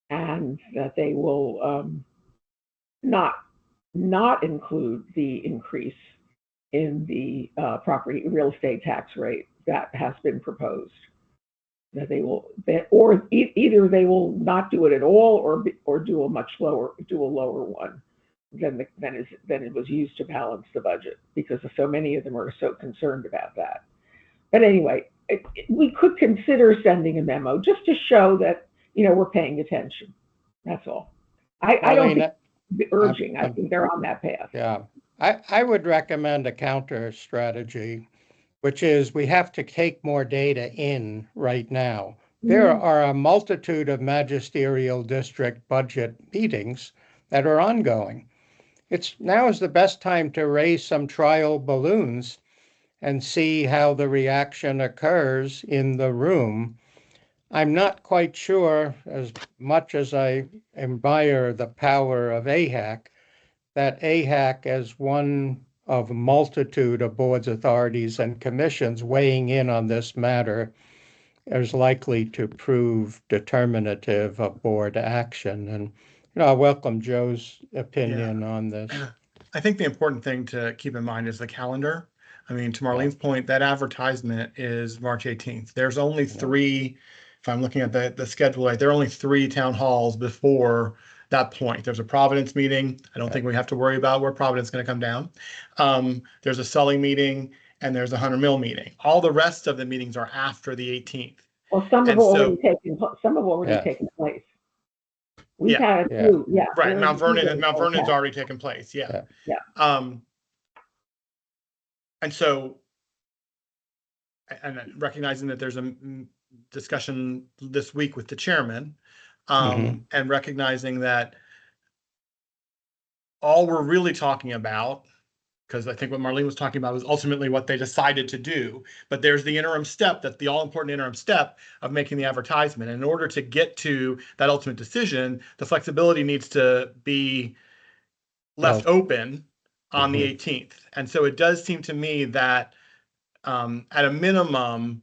and that they will not include the increase in the real estate tax rate that has been proposed. That they will, or either they will not do it at all, or do a lower one than it was used to balance the budget, because so many of them are so concerned about that. But anyway, we could consider sending a memo just to show that we're paying attention. That's all. I don't think urging. I think they're on that path. Yeah, I would recommend a counter strategy, which is we have to take more data in right now. There are a multitude of magisterial district budget meetings that are ongoing. Now is the best time to raise some trial balloons and see how the reaction occurs in the room. I'm not quite sure, as much as I admire the power of AHAC, that AHAC, as one of a multitude of boards, authorities, and commissions weighing in on this matter, is likely to prove determinative of board action. And I welcome Joe's opinion on this. I think the important thing to keep in mind is the calendar. I mean, to Marlene's point, that advertisement is March 18th. There's only 3, if I'm looking at the schedule, there are only 3 town halls before that point. There's a Providence meeting. I don't think we have to worry about where Providence is going to come down. There's a Sully meeting and there's a Hunter Mill meeting. All the rest of the meetings are after the 18th. Well, some have And already so- taken place. We've Yeah. had a few, yeah. Right, there Mount are a few Vernon's that already taken place, yeah. Yeah. And so, and recognizing that there's a discussion this week with the chairman, and recognizing that all we're really talking about, because I think what Marlene was talking about was ultimately what they decided to do, but there's the interim step, that's the all-important interim step of making the advertisement. And in order to get to that ultimate decision, the flexibility needs to be left open on the 18th. And so it does seem to me that at a minimum,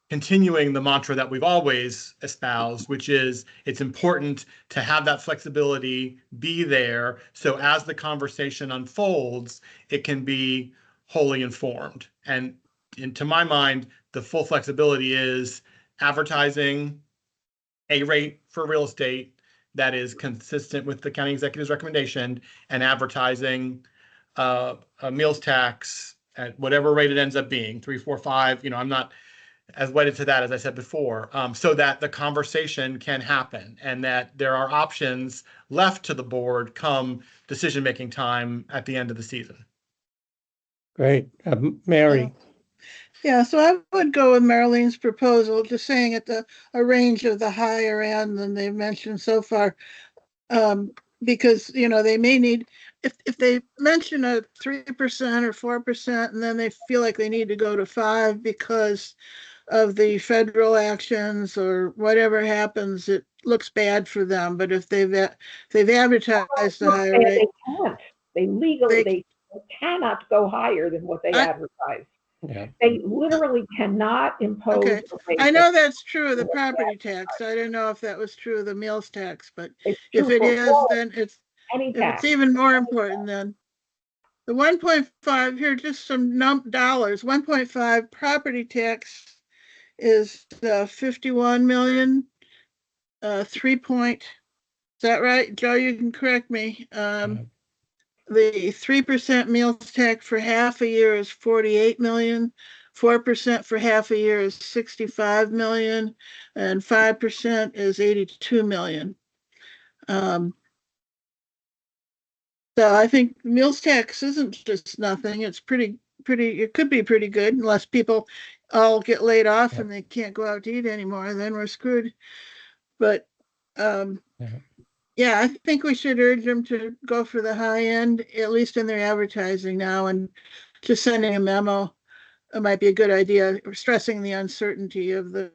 continuing the mantra that we've always espoused, which is it's important to have that flexibility be there. So as the conversation unfolds, it can be wholly informed. And to my mind, the full flexibility is advertising a rate for real estate that is consistent with the county executive's recommendation, and advertising a meals tax at whatever rate it ends up being, 3, 4, 5. I'm not as wedded to that as I said before, so that the conversation can happen and that there are options left to the board come decision-making time at the end of the season. Great. Mary? Yeah, so I would go with Marlene's proposal, just saying at a range of the higher end than they've mentioned so far. Because, they may need, if they mention a 3% or 4%, and then they feel like they need to go to 5% because of the federal actions or whatever happens, it looks bad for them. But if they've advertised a higher rate, they can't. They legally cannot go higher than what they advertise. Yeah. They literally cannot impose. Okay. I know that's true of the property tax. I don't know if that was true of the meals tax, but if it is, then it's even more important then. The 1.5 here, just some dollars. 1.5 property tax is 51 million. 3 point. Is that right, Joe? You can correct me. The 3% meals tax for half a year is 48 million. 4% for half a year is 65 million, and 5% is 82 million. So I think meals tax isn't just nothing. It's pretty, it could be pretty good unless people all get laid off and they can't go out to eat anymore, then we're screwed. But yeah, I think we should urge them to go for the high end, at least in their advertising now, and just sending a memo. It might be a good idea, stressing the uncertainty of the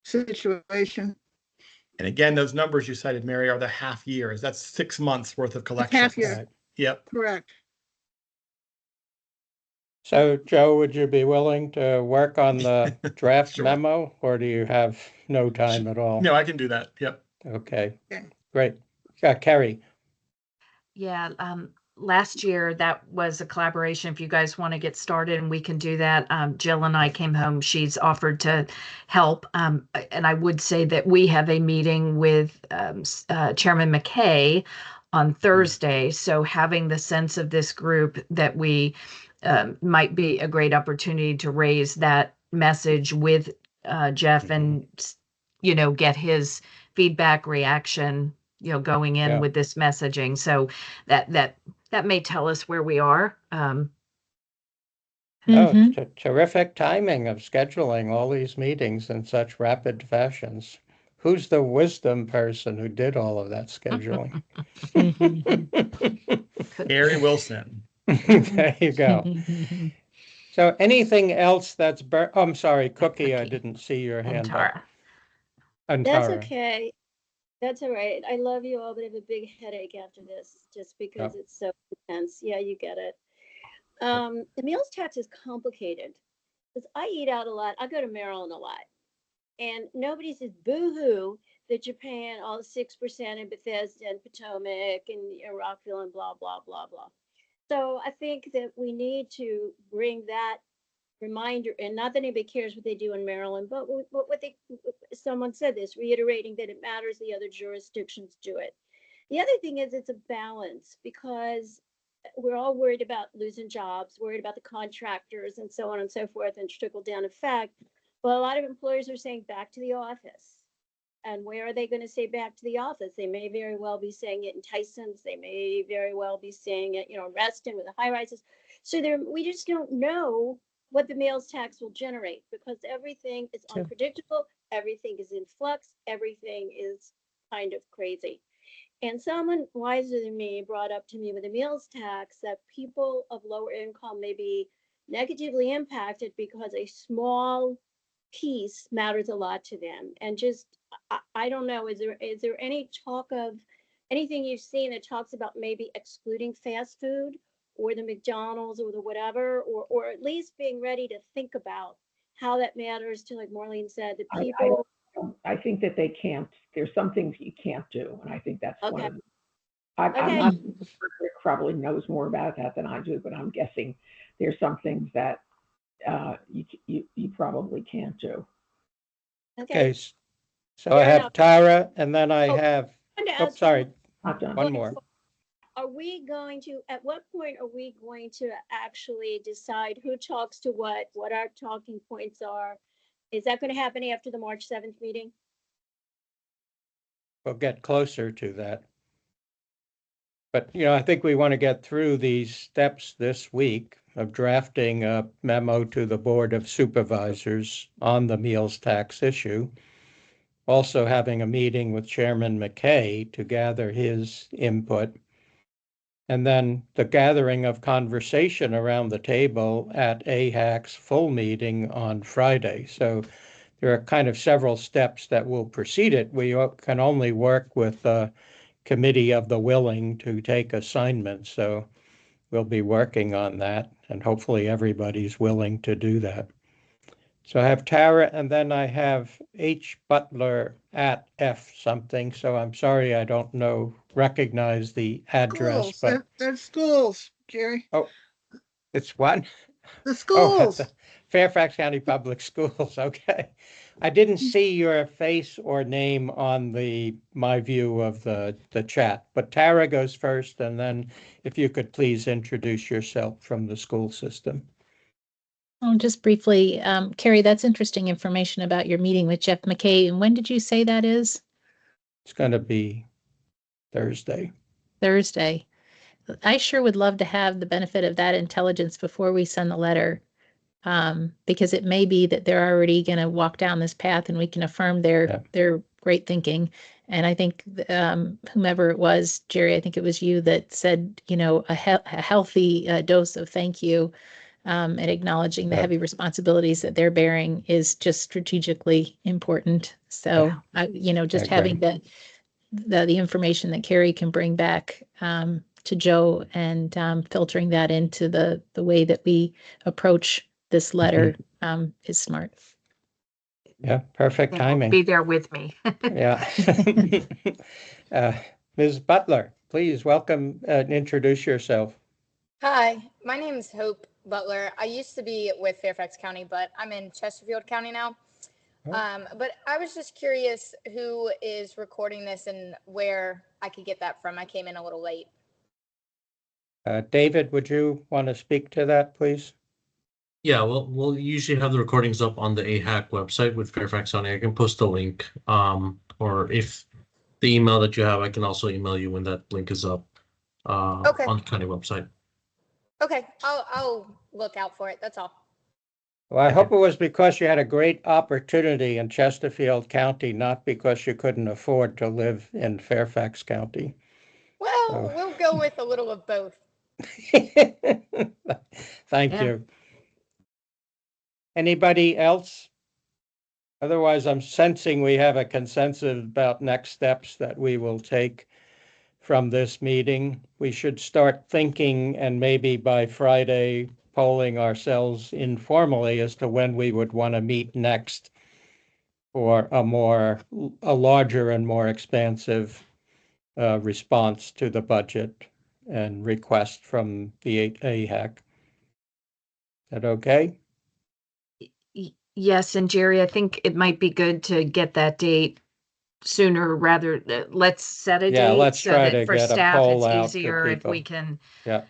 situation. And again, those numbers you cited, Mary, are the half years. That's 6 months worth of collections. Half year. Right. Yep. Correct. So, Joe, would you be willing to work on the draft Sure. memo, or do you have no time at all? No, I can do that. Yep. Okay, great. Carrie? Yeah, last year that was a collaboration. If you guys want to get started and we can do that, Jill and I came home. She's offered to help. And I would say that we have a meeting with Chairman McKay on Thursday. So having the sense of this group that we might be a great opportunity to raise that message with Jeff and, get his feedback, reaction, going in with this messaging. So that may tell us where we are. Terrific timing of scheduling all these meetings in such rapid fashions. Who's the wisdom person who did all of that scheduling? Gary Wilson. There you go. So anything else that's I'm sorry, Cookie, I didn't see your hand up. And That's Tara. okay. That's all right. I love you all, but I have a big headache after this just because it's so intense. Yeah, you get it. The meals tax is complicated because I eat out a lot. I go to Maryland a lot. And nobody says boo-hoo that you're paying all 6% in Bethesda and Potomac and Rockville and blah, blah, blah, blah. So I think that we need to bring that reminder, and not that anybody cares what they do in Maryland, but someone said this, reiterating that it matters the other jurisdictions do it. The other thing is it's a balance, because we're all worried about losing jobs, worried about the contractors and so on and so forth, and trickle down effect. Well, a lot of employers are saying back to the office. And where are they going to say back to the office? They may very well be saying it in Tyson's. They may very well be saying it, Reston with the high rises. So we just don't know what the meals tax will generate, because everything is unpredictable. Everything is in flux. Everything is kind of crazy. And someone wiser than me brought up to me with the meals tax that people of lower income may be negatively impacted because a small piece matters a lot to them. And just, I don't know, is there any talk of anything you've seen that talks about maybe excluding fast food or the McDonald's or the whatever, or at least being ready to think about how that matters to, like Maureen said, the people. I think that they can't. There's some things you can't do, and I think that's one of them. Okay. I'm Rick probably knows more about that than I do, but I'm guessing there's some things that you probably can't do. Okay, so I have Tara, and then I have, sorry, Not done. one more. Are we going to, at what point are we going to actually decide who talks to what our talking points are? Is that going to happen after the March 7th meeting? We'll get closer to that. But, I think we want to get through these steps this week of drafting a memo to the Board of Supervisors on the meals tax issue. Also having a meeting with Chairman McKay to gather his input. And then the gathering of conversation around the table at AHAC's full meeting on Friday. So there are kind of several steps that will precede it. We can only work with the committee of the willing to take assignments. So we'll be working on that, and hopefully everybody's willing to do that. So I have Tara, and then I have H. Butler at F something. So I'm sorry I don't recognize the address. Schools. But That's schools, Jerry. Oh, it's what? The schools. The Fairfax County Public Schools. Okay. I didn't see your face or name on my view of the chat, but Tara goes first, and then if you could please introduce yourself from the school system. Oh, just briefly, Carrie, that's interesting information about your meeting with Jeff McKay. And when did you say that is? It's going to be Thursday. Thursday. I sure would love to have the benefit of that intelligence before we send the letter, because it may be that they're already going to walk down this path and we can affirm their great thinking. And I think whomever it was, Jerry, I think it was you that said, a healthy dose of thank you. And acknowledging the heavy responsibilities that they're bearing is just strategically important. So, just having the information that Carrie can bring back to Joe and filtering that into the way that we approach this letter is smart. Yeah, perfect timing. Be there with me. Yeah. Ms. Butler, please welcome and introduce yourself. Hi, my name is Hope Butler. I used to be with Fairfax County, but I'm in Chesterfield County now. But I was just curious who is recording this and where I could get that from. I came in a little late. David, would you want to speak to that, please? Yeah, well, we'll usually have the recordings up on the AHAC website with Fairfax County. I can post a link, or if the email that you have, I can also email you when that link is up on the county website. Okay, I'll look out for it. That's all. Well, I hope it was because you had a great opportunity in Chesterfield County, not because you couldn't afford to live in Fairfax County. Well, we'll go with a little of both. Thank you. Anybody else? Otherwise, I'm sensing we have a consensus about next steps that we will take from this meeting. We should start thinking, and maybe by Friday, polling ourselves informally as to when we would want to meet next for a larger and more expansive response to the budget and request from the AHAC. Is that okay? Yes, and Jerry, I think it might be good to get that date sooner rather, let's set a Yeah, date let's so try that to for get a staff, poll it's out to easier if we people. can Yeah.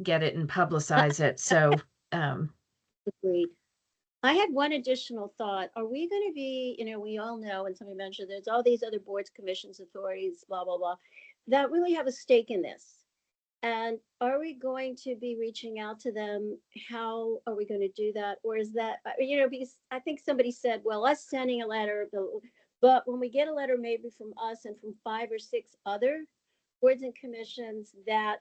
get it and publicize it. So, Agreed. I had one additional thought. Are we going to be, we all know, and somebody mentioned there's all these other boards, commissions, authorities, blah, blah, blah, that really have a stake in this. And are we going to be reaching out to them? How are we going to do that? Or is that, because I think somebody said, well, us sending a letter, but when we get a letter maybe from us and from 5 or 6 other boards and commissions that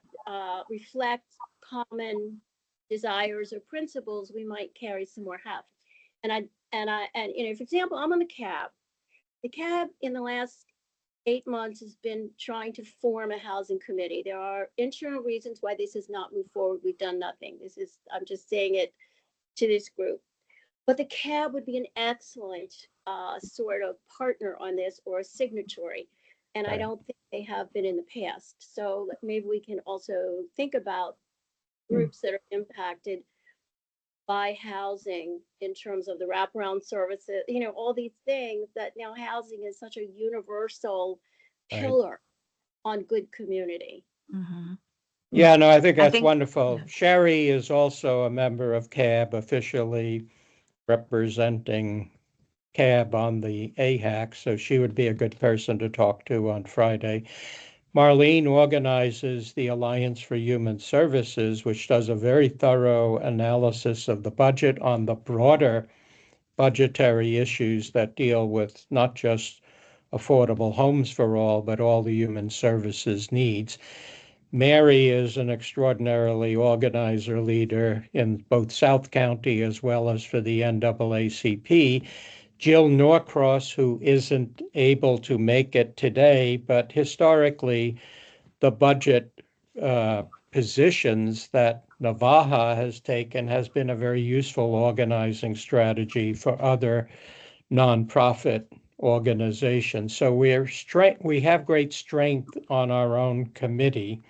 reflect common desires or principles, we might carry some more heft. And for example, I'm on the CAB. The CAB in the last 8 months has been trying to form a housing committee. There are internal reasons why this has not moved forward. We've done nothing. I'm just saying it to this group. But the CAB would be an excellent sort of partner on this, or a signatory. And I don't think they have been in the past. So maybe we can also think about groups that are impacted by housing in terms of the wraparound services, all these things that now housing is such a universal pillar on good community. mm-hmm. Yeah, no, I think I that's think- wonderful. yeah. Sherry is also a member of CAB, officially representing CAB on the AHAC, so she would be a good person to talk to on Friday. Marlene organizes the Alliance for Human Services, which does a very thorough analysis of the budget on the broader budgetary issues that deal with not just affordable homes for all, but all the human services needs. Mary is an extraordinarily organizer leader in both South County as well as for the NAACP. Jill Norcross, who isn't able to make it today, but historically, the budget positions that Navaja has taken has been a very useful organizing strategy for other nonprofit organizations. So we have great strength on our own committee,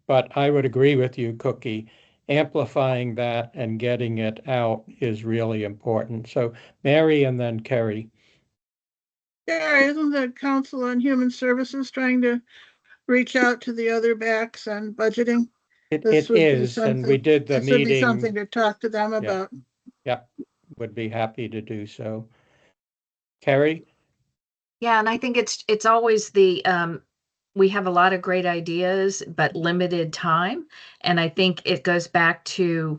but I would agree with you, Cookie. Amplifying that and getting it out is really important. So Mary and then Kerry. Yeah, isn't the Council on Human Services trying to reach out to the other backs on budgeting? It This would be is, and we did the This would be meeting. something to talk to them about. Yeah, would be happy to do so. Kerry? Yeah, and I think it's always we have a lot of great ideas, but limited time. And I think it goes back to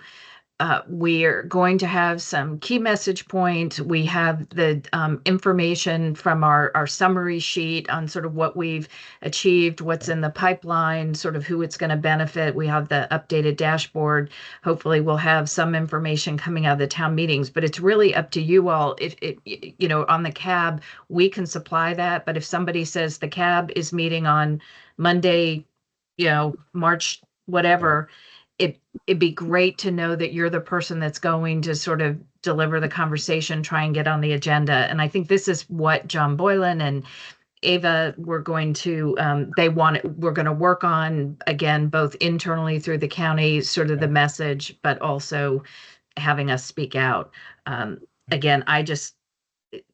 we're going to have some key message points. We have the information from our summary sheet on sort of what we've achieved, what's in the pipeline, sort of who it's going to benefit. We have the updated dashboard. Hopefully we'll have some information coming out of the town meetings, but it's really up to you all. If on the CAB, we can supply that. But if somebody says the CAB is meeting on Monday, March, whatever, it'd be great to know that you're the person that's going to sort of deliver the conversation, try and get on the agenda. And I think this is what John Boylan and Ava we're going to work on, again, both internally through the county, sort of the message, but also having us speak out. Again, I just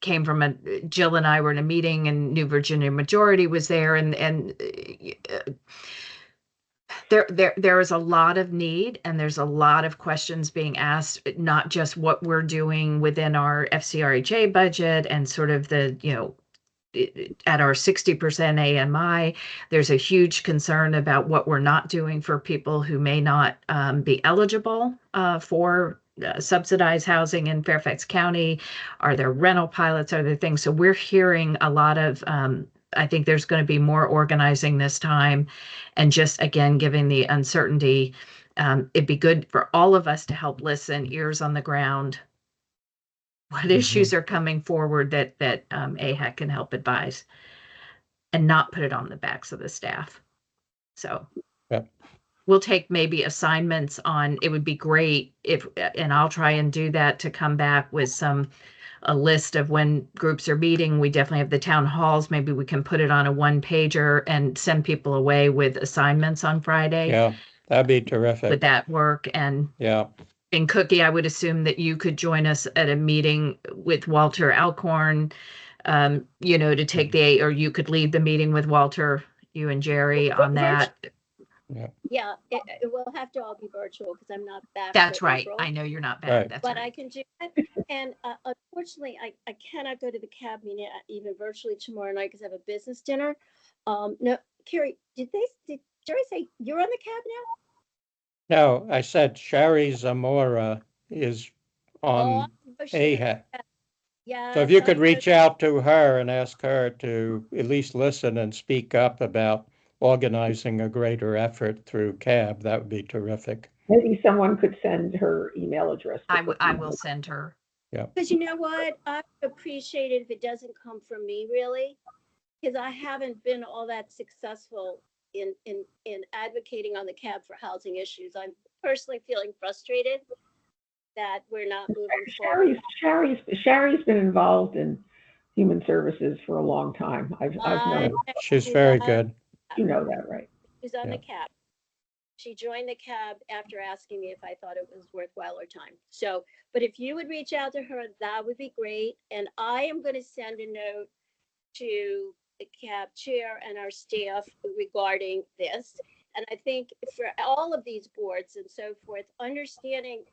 came from Jill and I were in a meeting and New Virginia Majority was there, and there is a lot of need and there's a lot of questions being asked, not just what we're doing within our FCRHA budget and sort of the, at our 60% AMI, there's a huge concern about what we're not doing for people who may not be eligible for subsidized housing in Fairfax County. Are there rental pilots? Are there things? So we're hearing a lot of I think there's going to be more organizing this time, and just again, given the uncertainty, it'd be good for all of us to help listen, ears on the ground. What issues are coming forward that AHAC can help advise, and not put it on the backs of the staff. So we'll take maybe assignments on. It would be great if, and I'll try and do that, to come back with a list of when groups are meeting. We definitely have the town halls. Maybe we can put it on a 1-pager and send people away with assignments on Friday. Yeah, that'd be terrific. Would that work? And yeah, And Cookie, I would assume that you could join us at a meeting with Walter Alcorn, to take or you could lead the meeting with Walter, you and Jerry on that. Yeah, it will have to all be virtual because I'm not back. That's till right. April, I know you're not back. Right. That's but right. I can do it. And unfortunately, I cannot go to the CAB meeting even virtually tomorrow night because I have a business dinner. No, Carrie, did Jerry say you're on the CAB now? No, I said Sherry Zamora is on AHAC. Yeah. So if you could reach out to her and ask her to at least listen and speak up about organizing a greater effort through CAB, that would be terrific. Maybe someone could send her email address. I will send her. Yeah. Because you know what? I appreciate it if it doesn't come from me, really, because I haven't been all that successful in advocating on the CAB for housing issues. I'm personally feeling frustrated that we're not moving forward. Sherry's been involved in human services for a long time. I've known. She's very good. You know that, right? She's on the CAB. She joined the CAB after asking me if I thought it was worthwhile her time. So, but if you would reach out to her, that would be great. And I am going to send a note to the CAB chair and our staff regarding this. And I think for all of these boards and so forth, understanding,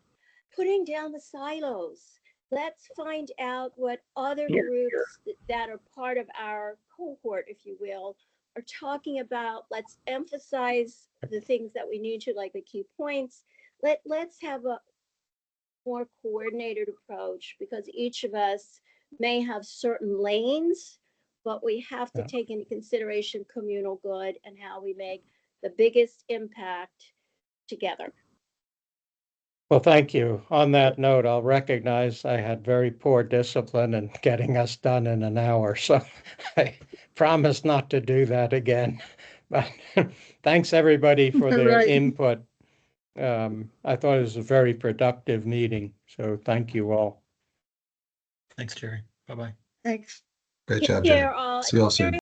putting down the silos. Let's find out what other groups that are part of our cohort, if you will, are talking about. Let's emphasize the things that we need to, like the key points. Let's have a more coordinated approach, because each of us may have certain lanes, but we have to take into consideration communal good and how we make the biggest impact together. Well, thank you. On that note, I'll recognize I had very poor discipline in getting us done in an hour, so I promise not to do that again. But thanks everybody for their input. I thought it was a very productive meeting, so thank you all. Thanks, Jerry. Bye-bye. Thanks. Great job, Jerry. See you all soon.